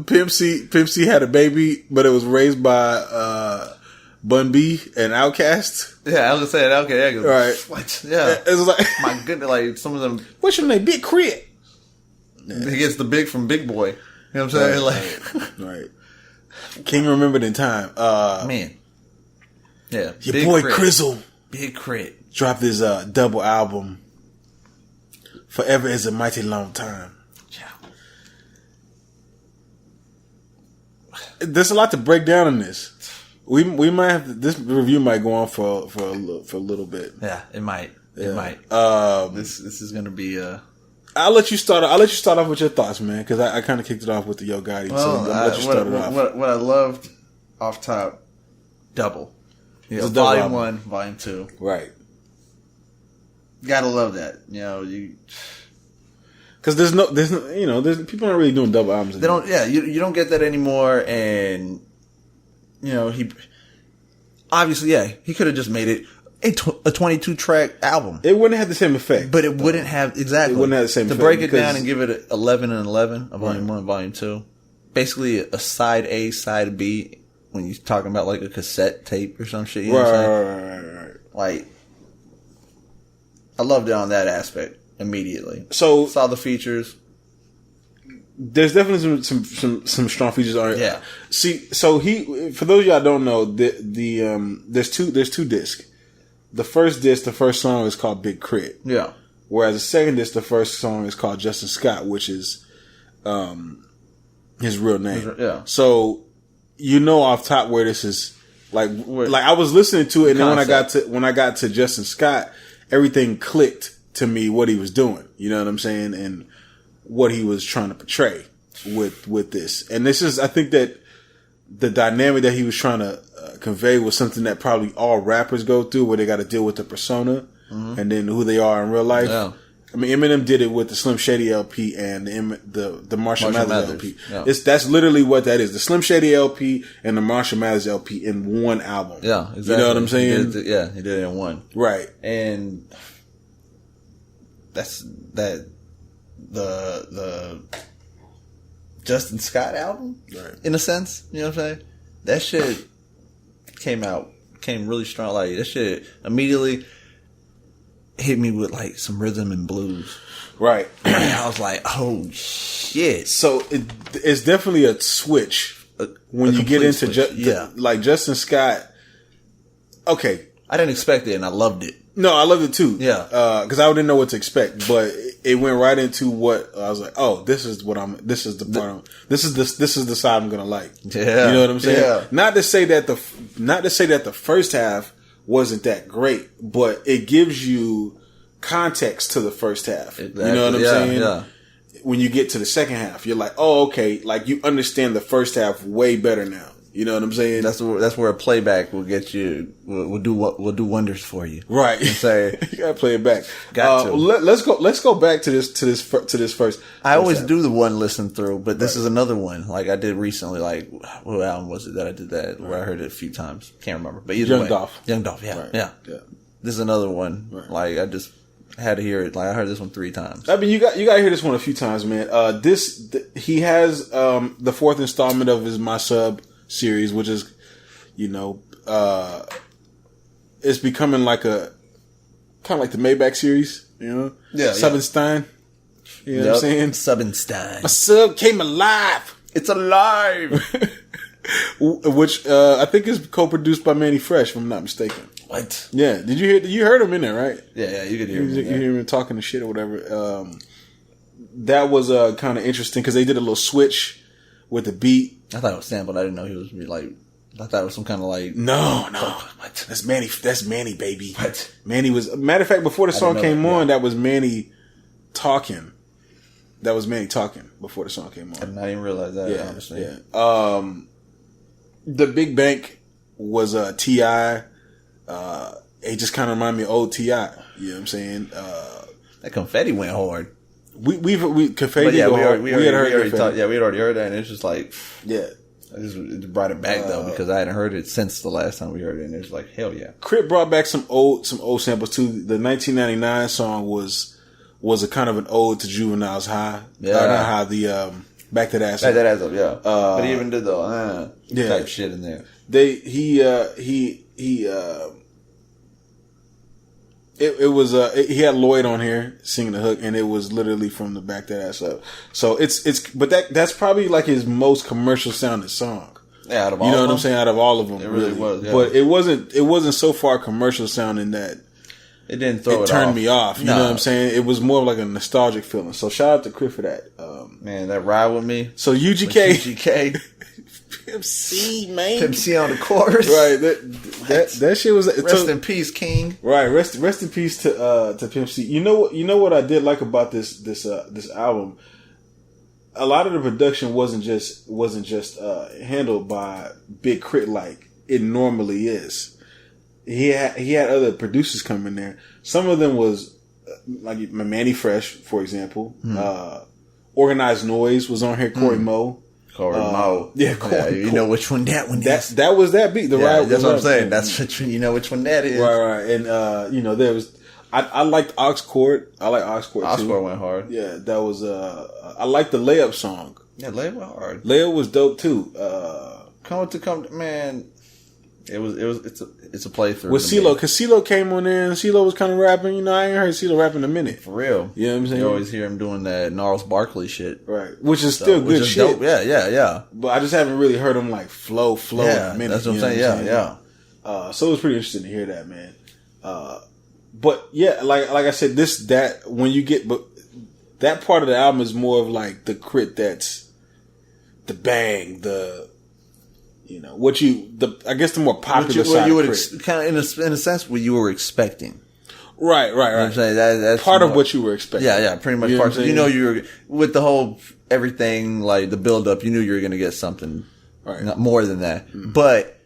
Speaker 2: Pimp C had a baby, but it was raised by Bun B and Outkast.
Speaker 3: Yeah, I was gonna say that. Okay, yeah,
Speaker 2: right.
Speaker 3: What? Yeah,
Speaker 2: it's like
Speaker 3: my goodness, like some of them.
Speaker 2: What's your name? Big K.R.I.T.
Speaker 3: He gets the big from Big Boy. You know what I'm saying?
Speaker 2: Right. Can't remember the time.
Speaker 3: Man. Yeah.
Speaker 2: Your
Speaker 3: Big
Speaker 2: boy
Speaker 3: K.R.I.T.
Speaker 2: Crizzle.
Speaker 3: Big K.R.I.T.
Speaker 2: dropped his double album. Forever is a mighty long time.
Speaker 3: Yeah.
Speaker 2: There's a lot to break down in this. We might have to, this review might go on for a little bit.
Speaker 3: Yeah, it might.
Speaker 2: Yeah.
Speaker 3: It might. This is gonna be
Speaker 2: I'll let you start off with your thoughts, man, because I kind of kicked it off with the Yo Gotti.
Speaker 3: Well,
Speaker 2: so I'll let you start it off.
Speaker 3: What I loved off top, double. Yeah, volume 1, volume 2.
Speaker 2: Right.
Speaker 3: Gotta love that. You know,
Speaker 2: because there's no, people aren't really doing double albums anymore.
Speaker 3: They don't. Yeah, you don't get that anymore, and he obviously, he could have just made it a 22 track album.
Speaker 2: It wouldn't have the same effect,
Speaker 3: but it wouldn't have exactly.
Speaker 2: It wouldn't have the same effect.
Speaker 3: To break it down and give it 11 and 11, a volume 1, volume 2, basically a side A, side B. When you're talking about like a cassette tape or some shit, you know what I'm saying?
Speaker 2: Right.
Speaker 3: Like, I loved it on that aspect immediately.
Speaker 2: So
Speaker 3: saw the features.
Speaker 2: There's definitely some strong features on it.
Speaker 3: Yeah.
Speaker 2: See, so for those of y'all don't know, there's two discs. The first disc, the first song is called Big K.R.I.T.
Speaker 3: Yeah.
Speaker 2: Whereas the second disc, the first song is called Justin Scott, which is his real name.
Speaker 3: Yeah.
Speaker 2: So off top where this is like I was listening to it, and then when I got to Justin Scott, everything clicked to me what he was doing. You know what I'm saying? And what he was trying to portray with this. And this is, I think that the dynamic that he was trying to convey was something that probably all rappers go through, where they got to deal with the persona and then who they are in real life. Yeah. I mean, Eminem did it with the Slim Shady LP and the Marshall Mathers LP. Yeah. That's literally what that is. The Slim Shady LP and the Marshall Mathers LP in one album.
Speaker 3: Yeah, exactly.
Speaker 2: You know what I'm saying?
Speaker 3: He did it in one.
Speaker 2: Right.
Speaker 3: And that's the Justin Scott album,
Speaker 2: right?
Speaker 3: In a sense, you know what I'm saying? That shit came really strong. Like, that shit immediately hit me with like some rhythm and blues.
Speaker 2: Right.
Speaker 3: And I was like, oh shit.
Speaker 2: So it's definitely a switch when you get into like Justin Scott. Okay.
Speaker 3: I didn't expect it and I loved it.
Speaker 2: No, I loved it too.
Speaker 3: Yeah.
Speaker 2: Cause I didn't know what to expect, but it went right into what I was like, oh, this is the side I'm going to like.
Speaker 3: Yeah.
Speaker 2: You know what I'm saying?
Speaker 3: Yeah.
Speaker 2: Not to say that the first half wasn't that great, but it gives you context to the first half.
Speaker 3: Exactly.
Speaker 2: You know what I'm saying?
Speaker 3: Yeah.
Speaker 2: When you get to the second half, you're like, oh, okay. Like, you understand the first half way better now. You know what I'm saying?
Speaker 3: That's where a playback will get you. Will do wonders for you.
Speaker 2: Right.
Speaker 3: You
Speaker 2: gotta play it back.
Speaker 3: Got to.
Speaker 2: Let's go back to this first.
Speaker 3: I always do the one listen through, but this is another one. Like I did recently. Like, what album was it that I did that? Where I heard it a few times. Can't remember. But either way, Young Dolph. Yeah,
Speaker 2: right.
Speaker 3: yeah. This is another one. Right. Like I just had to hear it. Like I heard this one 3 times.
Speaker 2: I mean, you got to hear this one a few times, man. He has the 4th installment of his My Sub series, which is, it's becoming like a kind of like the Maybach series, Yeah. Subbenstein. You know what I'm saying?
Speaker 3: Subbenstein.
Speaker 2: My sub came alive.
Speaker 3: It's alive.
Speaker 2: Which I think is co-produced by Manny Fresh, if I'm not mistaken.
Speaker 3: What?
Speaker 2: Yeah. You heard him in there, right?
Speaker 3: Yeah, you could hear him.
Speaker 2: You hear him talking the shit or whatever. That was kind of interesting because they did a little switch with the beat.
Speaker 3: I thought it was sampled. I didn't know he was like. I thought it was some kind of like.
Speaker 2: No. What? That's Manny. That's Manny, baby. What? Manny was. Matter of fact, before the song came on, that was Manny talking. That was Manny talking before the song came on.
Speaker 3: I didn't even realize that.
Speaker 2: Yeah,
Speaker 3: honestly.
Speaker 2: Yeah. The Big Bank was T.I. It just kind of reminded me of old T.I. You know what I'm saying?
Speaker 3: That Confetti went hard.
Speaker 2: We Confetti.
Speaker 3: We had already heard that, and it's just like,
Speaker 2: yeah.
Speaker 3: I just brought it back though because I hadn't heard it since the last time we heard it, and it's like, hell yeah.
Speaker 2: K.R.I.T brought back some old samples too. The 1999 song was a kind of an ode to Juvenile's High.
Speaker 3: Yeah,
Speaker 2: not High. The Back That Ass Up.
Speaker 3: Back That Ass Up. Yeah, but he even did the type shit in there. He had Lloyd on here singing the hook, and it was literally from the Back That Ass Up. So but that's probably like his most commercial sounding song. Yeah, out of all
Speaker 2: you know
Speaker 3: of
Speaker 2: what I'm saying? Out of all of them,
Speaker 3: it really was. Yeah.
Speaker 2: But it wasn't so far commercial sounding that
Speaker 3: it didn't throw it
Speaker 2: turned
Speaker 3: off.
Speaker 2: me off. You know what I'm saying? It was more like a nostalgic feeling. So shout out to K.R.I.T for that.
Speaker 3: Man, that Ride With Me.
Speaker 2: So UGK.
Speaker 3: Pimp
Speaker 2: C, man.
Speaker 3: Pimp C on the chorus.
Speaker 2: Right. That shit was...
Speaker 3: Rest in peace, King.
Speaker 2: Right. Rest in peace to Pimp C. You know what I did like about this album? A lot of the production wasn't just handled by Big K.R.I.T like it normally is. He had other producers come in there. Some of them was like Manny Fresh, for example. Organized Noise was on here. Corey Mo.
Speaker 3: Yeah, Corey. You know which one that one is.
Speaker 2: That was that beat.
Speaker 3: That's what I'm saying. That's what you know which one that is.
Speaker 2: Right. And there was. I liked Oxcord. I like Oxcord too.
Speaker 3: Oxcord went hard.
Speaker 2: Yeah, that was. I liked the Layup song.
Speaker 3: Yeah, Layup went hard.
Speaker 2: Layup was dope too.
Speaker 3: Man. It's a playthrough.
Speaker 2: With CeeLo, because CeeLo came on there and CeeLo was kind of rapping. You know, I ain't heard CeeLo rapping in a minute.
Speaker 3: For real.
Speaker 2: You know what I'm saying?
Speaker 3: You always hear him doing that Gnarls Barkley shit.
Speaker 2: Right. Which is still good shit.
Speaker 3: Dope. Yeah.
Speaker 2: But I just haven't really heard him like flow
Speaker 3: yeah,
Speaker 2: in a minute.
Speaker 3: That's what I'm saying. Yeah.
Speaker 2: So it was pretty interesting to hear that, man. But yeah, like I said, that part of the album is more of like the K.R.I.T that's the bang, I guess the more popular side.
Speaker 3: You would kind of in a sense what you were expecting.
Speaker 2: Right.
Speaker 3: You know what I'm saying? That's
Speaker 2: part of what you were expecting.
Speaker 3: Yeah, pretty much. You know, you were with the whole everything like the build up. You knew you were going to get something more than that, but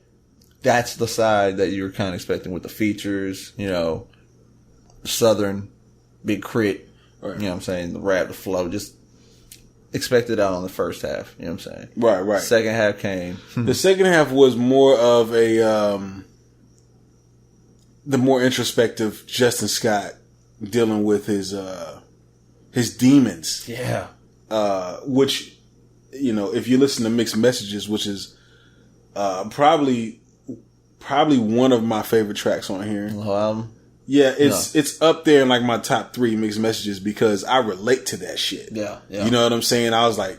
Speaker 3: that's the side that you were kind of expecting with the features. You know, Southern Big K.R.I.T.
Speaker 2: Right.
Speaker 3: You know what I'm saying? The rap, the flow, just expected out on the first half. You know what I'm saying?
Speaker 2: Right.
Speaker 3: Second half came.
Speaker 2: The second half was more of the more introspective Justin Scott dealing with his demons.
Speaker 3: Yeah.
Speaker 2: Which, if you listen to Mixed Messages, which is probably one of my favorite tracks on here.
Speaker 3: The whole album?
Speaker 2: Yeah, it's up there in like my top 3 Mixed Messages because I relate to that shit.
Speaker 3: Yeah.
Speaker 2: You know what I'm saying? I was like,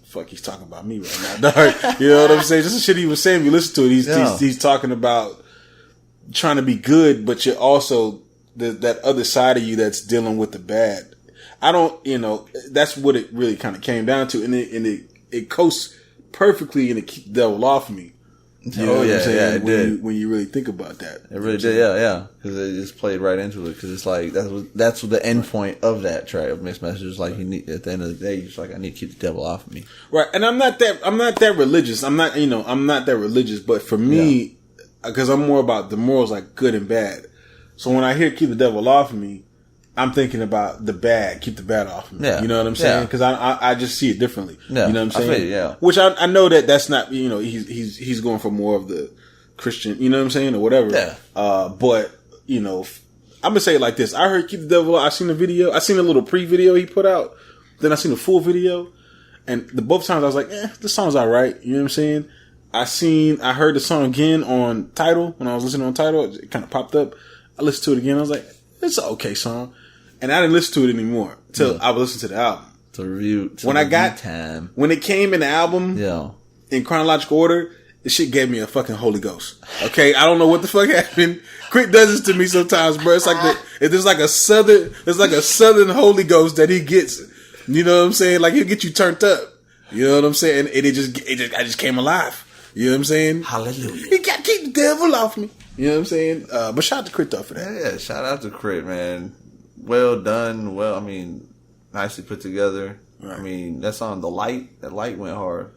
Speaker 2: fuck, he's talking about me right now, dog. You know what I'm saying? Just the shit he was saying, you listen to it, he's talking about trying to be good, but you're also that other side of you that's dealing with the bad. I don't, that's what it really kind of came down to, and it coasts perfectly and it keeps the devil off me. You know what I'm saying?
Speaker 3: Yeah, it did.
Speaker 2: When you really think about that.
Speaker 3: It really did, yeah. Because it just played right into it. Because it's like, that's what the end point of that track of Mixed Messages. Like, at the end of the day, you're just like, I need to keep the devil off of me.
Speaker 2: Right. And I'm not that religious. I'm not that religious. But for me, because I'm more about the morals, like good and bad. So when I hear keep the devil off of me, I'm thinking about the bad, keep the bad off of me.
Speaker 3: Yeah.
Speaker 2: You know what I'm saying? Because I just see it differently.
Speaker 3: Yeah.
Speaker 2: You know what I'm saying?
Speaker 3: I feel, yeah.
Speaker 2: Which I know that's not, he's going for more of the Christian, you know what I'm saying? Or whatever.
Speaker 3: Yeah.
Speaker 2: But, I'm going to say it like this. I heard keep the devil off. I seen the video. I seen a little pre-video he put out. Then I seen the full video. And both times I was like, this song's alright. You know what I'm saying? I heard the song again on Tidal. When I was listening on Tidal, it kind of popped up. I listened to it again. I was like, it's an okay song. And I didn't listen to it anymore until I would listen to the album. When it came in the album in chronological order, this shit gave me a fucking Holy Ghost. Okay, I don't know what the fuck happened. K.R.I.T does this to me sometimes, bro. It's like there's like a southern Holy Ghost that he gets. You know what I'm saying? Like he'll get you turned up. You know what I'm saying? And I just came alive. You know what I'm saying?
Speaker 3: Hallelujah.
Speaker 2: He got keep the devil off me. You know what I'm saying? But shout out to K.R.I.T for that.
Speaker 3: Yeah, shout out to K.R.I.T, man. Well done. Nicely put together. Right. I mean, that song, that light went hard.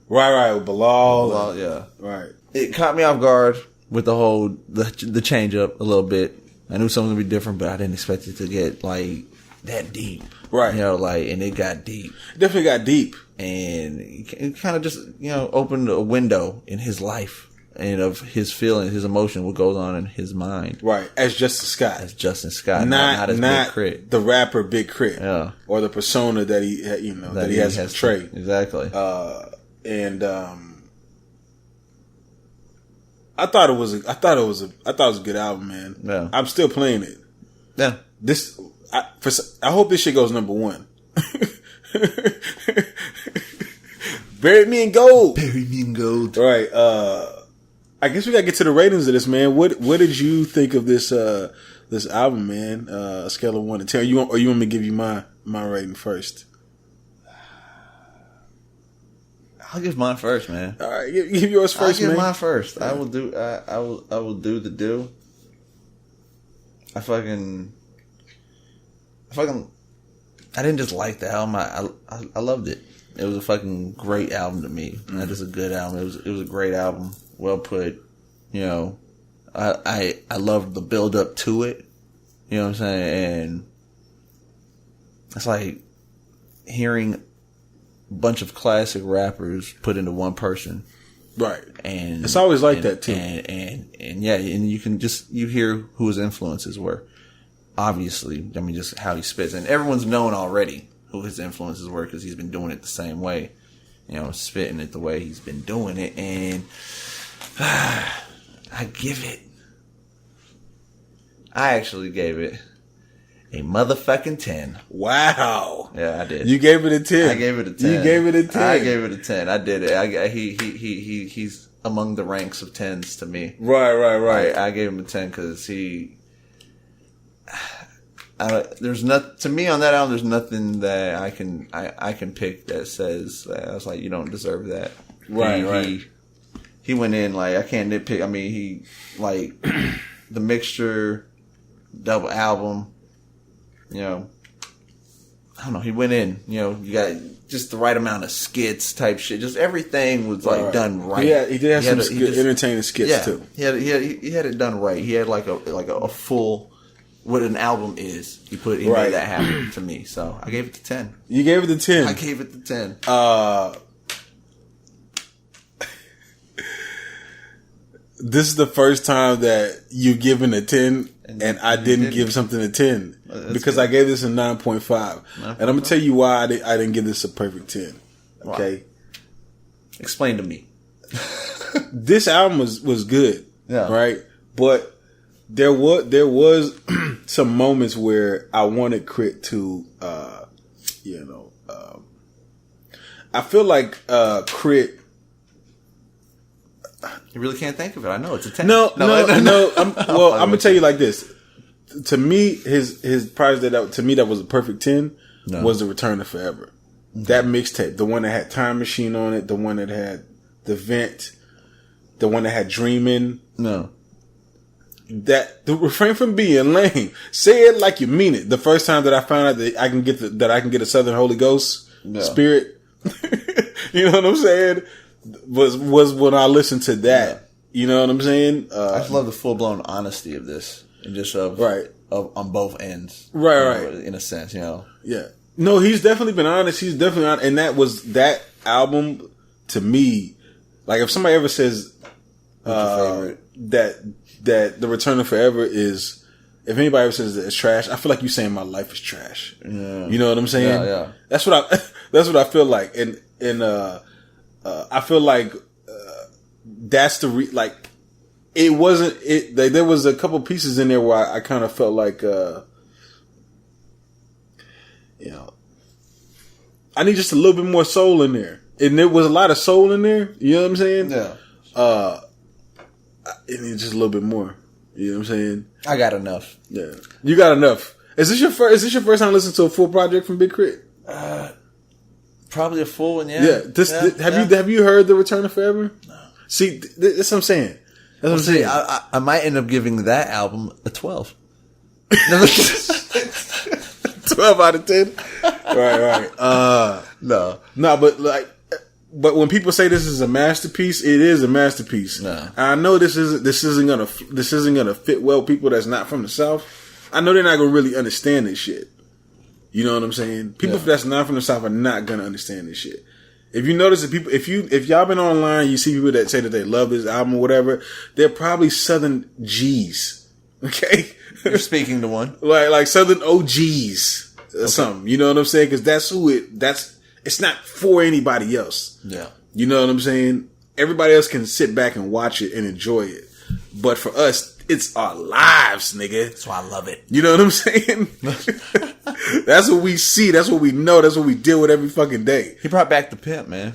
Speaker 2: Right, with Bilal.
Speaker 3: Yeah.
Speaker 2: Right.
Speaker 3: It caught me off guard with the whole, the change up a little bit. I knew something would be different, but I didn't expect it to get, like, that deep.
Speaker 2: Right.
Speaker 3: You know, like, and it got deep.
Speaker 2: It definitely got deep.
Speaker 3: And it kind of just, you know, opened a window in his life and of his feelings, his emotion, what goes on in his mind.
Speaker 2: Right. As Justin Scott.
Speaker 3: As Justin Scott. Not as Big K.R.I.T.
Speaker 2: The rapper Big K.R.I.T.
Speaker 3: Yeah.
Speaker 2: Or the persona that he, you know, that he has portrayed.
Speaker 3: Exactly.
Speaker 2: I thought it was a good album, man.
Speaker 3: Yeah.
Speaker 2: I'm still playing it.
Speaker 3: Yeah.
Speaker 2: I hope this shit goes number 1. Bury me in gold.
Speaker 3: Bury me in gold.
Speaker 2: Right. I guess we gotta get to the ratings of this, man. What did you think of this album, man? A scale of 1 to 10. You want me to give you my rating first?
Speaker 3: I'll give mine first, man.
Speaker 2: All right, give yours first, man.
Speaker 3: I'll give mine first. Yeah. I will do the do. I didn't just like the album. I loved it. It was a fucking great album to me. That is a good album. It was a great album. Well put. You know, I loved the build up to it. You know what I'm saying? And it's like hearing a bunch of classic rappers put into one person.
Speaker 2: Right.
Speaker 3: And
Speaker 2: it's always like that too.
Speaker 3: And yeah, and you hear who his influences were. Obviously, I mean, just how he spits. And everyone's known already who his influences were because he's been doing it the same way. You know, spitting it the way he's been doing it. And I actually gave it a motherfucking 10.
Speaker 2: Wow.
Speaker 3: Yeah, I did.
Speaker 2: You gave it a 10.
Speaker 3: I gave it a 10.
Speaker 2: You gave it a 10.
Speaker 3: I gave it a 10. I did it. He's among the ranks of 10s to me.
Speaker 2: Right.
Speaker 3: I gave him a 10 because there's not, to me on that album, there's nothing that I can pick that says that I was like, you don't deserve that.
Speaker 2: Right.
Speaker 3: He went in like, I can't nitpick. I mean, he like the mixture, double album, you know, I don't know. He went in, you know, you got just the right amount of skits type shit. Just everything was like done right.
Speaker 2: Yeah, he did have some entertaining skits too.
Speaker 3: He had it done right. He had like a full, what an album is. He made that happen to me. So I gave it the 10.
Speaker 2: You gave it the 10.
Speaker 3: I gave it the 10.
Speaker 2: This is the first time that you've given a 10 and I didn't give something a 10 because I gave this a 9.5. And I'm going to tell you why I didn't give this a perfect 10. Okay.
Speaker 3: Wow. Explain to me.
Speaker 2: This album was good.
Speaker 3: Yeah.
Speaker 2: Right. But there was some moments where I wanted K.R.I.T to, I feel like, K.R.I.T.
Speaker 3: You really can't think of it. I know it's a 10.
Speaker 2: No. I'm gonna tell you like this. To me, his project to me that was a perfect 10 was The Return to Forever. Mm-hmm. That mixtape, the one that had Time Machine on it, the one that had The Vent, the one that had Dreamin'.
Speaker 3: No.
Speaker 2: That the refrain from being lame. Say it like you mean it. The first time that I found out that I can get a Southern Holy Ghost spirit. You know what I'm saying? Was when I listened to that. Yeah. You know what I'm saying?
Speaker 3: I just love the full blown honesty of this, and just of on both ends,
Speaker 2: right.
Speaker 3: In a sense, you know. Yeah.
Speaker 2: No, he's definitely been honest. He's definitely honest, and that album to me, like if somebody ever says that The Return to Forever is, if anybody ever says that it's trash, I feel like you saying my life is trash. Yeah. You know what I'm saying?
Speaker 3: Yeah.
Speaker 2: That's what I feel like, and I feel like that's the it wasn't it. There was a couple pieces in there where I kind of felt like I need just a little bit more soul in there, and there was a lot of soul in there. You know what I'm saying?
Speaker 3: Yeah.
Speaker 2: It needs just a little bit more. You know what I'm saying?
Speaker 3: I got enough.
Speaker 2: Yeah, you got enough. Is this your first time listening to a full project from Big K.R.I.T?
Speaker 3: Probably a full one, yeah.
Speaker 2: Have you heard The Return to Forever? No. See, that's what I'm saying. That's what I'm saying.
Speaker 3: I might end up giving that album a 12.
Speaker 2: 12 out of 10? Right.
Speaker 3: No,
Speaker 2: but like, But when people say this is a masterpiece, it is a masterpiece.
Speaker 3: Nah.
Speaker 2: I know this isn't gonna fit well with people that's not from the South. I know they're not gonna really understand this shit. You know what I'm saying? People that's not from the South are not gonna understand this shit. If you notice that people, if y'all been online, you see people that say that they love this album or whatever, they're probably Southern G's. Okay,
Speaker 3: you're speaking to one
Speaker 2: like Southern OGs or something. You know what I'm saying? Because it's not for anybody else.
Speaker 3: Yeah,
Speaker 2: you know what I'm saying? Everybody else can sit back and watch it and enjoy it, but for us, it's our lives, nigga.
Speaker 3: That's why I love it.
Speaker 2: You know what I'm saying? That's what we see. That's what we know. That's what we deal with every fucking day.
Speaker 3: He brought back the Pimp, man.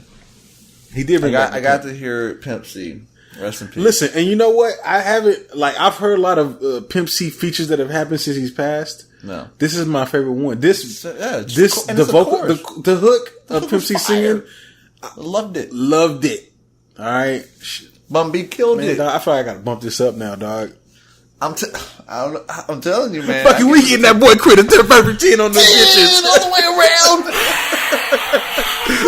Speaker 2: He did bring back the
Speaker 3: I got to hear Pimp C. Rest in peace.
Speaker 2: Listen, and you know what? I haven't, I've heard a lot of Pimp C features that have happened since he's passed.
Speaker 3: No.
Speaker 2: This is my favorite one. The hook of Pimp C singing.
Speaker 3: I loved it.
Speaker 2: Loved it. All right.
Speaker 3: Bun B killed it.
Speaker 2: Dog, I feel like I gotta bump this up now, dog.
Speaker 3: I'm telling you, man.
Speaker 2: Fucking we getting that boy Krit a 10 on the bitches.
Speaker 3: All the way around.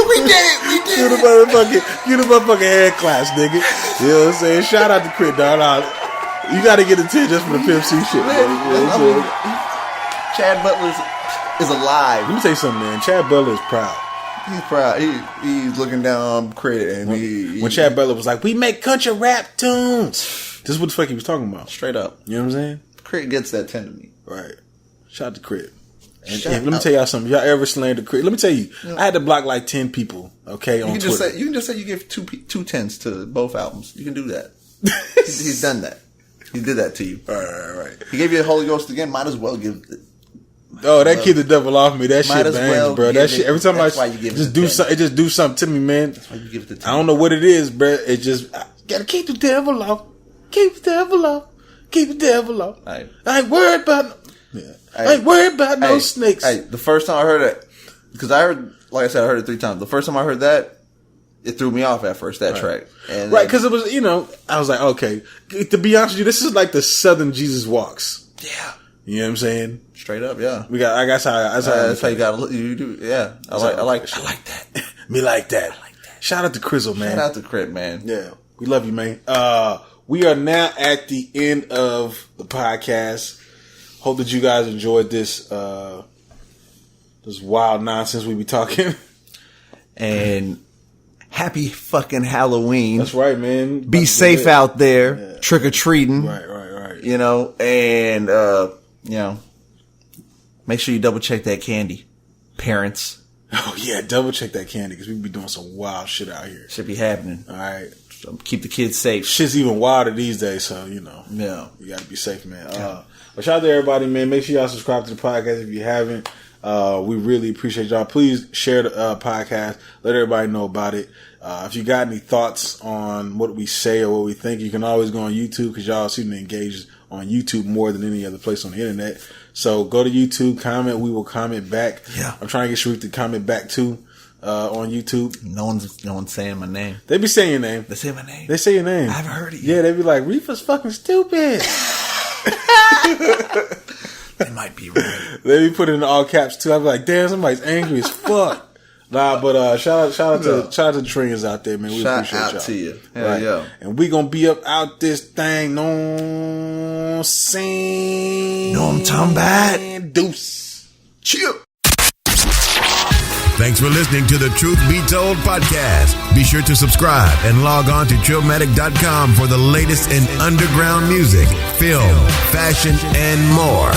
Speaker 3: We did it.
Speaker 2: You the motherfucking head class, nigga. You know what I'm saying? Shout out to Krit, dog. You gotta get a 10 just for the Pimp C shit, man. You know what I'm saying?
Speaker 3: Chad Butler is alive.
Speaker 2: Let me tell you something, man. Chad Butler is proud.
Speaker 3: He's proud. He's looking down Krit, and
Speaker 2: when Chad Butler was like, "We make country rap tunes." This is what the fuck he was talking about.
Speaker 3: Straight up.
Speaker 2: You know what I'm saying?
Speaker 3: Krit gets that 10 to me.
Speaker 2: Right. Shout out to Krit. And let me tell y'all something. Y'all ever slandered Krit? Let me tell you. I had to block like 10 people. Okay, on Twitter.
Speaker 3: You can just say you give two 10s to both albums. You can do that. He's done that. He did that to you.
Speaker 2: Right.
Speaker 3: He gave you the Holy Ghost again. Might as well give.
Speaker 2: That Keep the Devil Off Me. That shit bangs, bro. That shit. Every time
Speaker 3: that's why you give
Speaker 2: it just do something to me, man.
Speaker 3: That's why you give it the 10.
Speaker 2: I don't know what it is, bro. It just gotta keep the devil off. Keep the devil off. Keep the devil off. I ain't worried about. I ain't worried about no snakes.
Speaker 3: The first time I heard it, because I heard, like I said, I heard it 3 times. The first time I heard that, it threw me off at first. That track, and
Speaker 2: because it was, I was like, okay. To be honest with you, this is like the Southern Jesus Walks.
Speaker 3: Yeah.
Speaker 2: You know what I'm saying?
Speaker 3: Straight up, yeah.
Speaker 2: That's how you
Speaker 3: got to you do. Yeah, I like that.
Speaker 2: Me like that. Shout out to Crizzle, man.
Speaker 3: Shout out to Krit, man.
Speaker 2: Yeah, we love you, man. We are now at the end of the podcast. Hope that you guys enjoyed this wild nonsense we be talking.
Speaker 3: And happy fucking Halloween.
Speaker 2: That's right, man.
Speaker 3: Be safe out there. Yeah. Trick or treating.
Speaker 2: Right.
Speaker 3: And make sure you double check that candy, parents.
Speaker 2: Oh yeah, double check that candy because we be doing some wild shit out here.
Speaker 3: Should be happening.
Speaker 2: All right.
Speaker 3: So keep the kids safe.
Speaker 2: Shit's even wilder these days, so
Speaker 3: Yeah.
Speaker 2: You gotta be safe, man. But shout out to everybody, man. Make sure y'all subscribe to the podcast if you haven't. We really appreciate y'all. Please share the podcast. Let everybody know about it. If you got any thoughts on what we say or what we think, you can always go on YouTube because y'all seem to engage on YouTube more than any other place on the internet. So go to YouTube, comment. We will comment back.
Speaker 3: Yeah.
Speaker 2: I'm trying to get Sharif to comment back too on YouTube.
Speaker 3: No one's saying my name.
Speaker 2: They be saying your name.
Speaker 3: They say my name.
Speaker 2: They say your name.
Speaker 3: I haven't heard it yet.
Speaker 2: Yeah, they be like, Riffa's fucking stupid.
Speaker 3: They might be right.
Speaker 2: They be putting in all caps too. I be like, damn, somebody's angry as fuck. Nah, but shout out to the trainers out there, man. We appreciate y'all.
Speaker 3: Shout out to you.
Speaker 2: Right.
Speaker 3: Yeah.
Speaker 2: And we gonna be up out this thing. No scene.
Speaker 3: No, I'm talking about.
Speaker 2: Deuce.
Speaker 3: Chill.
Speaker 4: Thanks for listening to the Truth Be Told podcast. Be sure to subscribe and log on to Trillmatic.com for the latest in underground music, film, fashion, and more.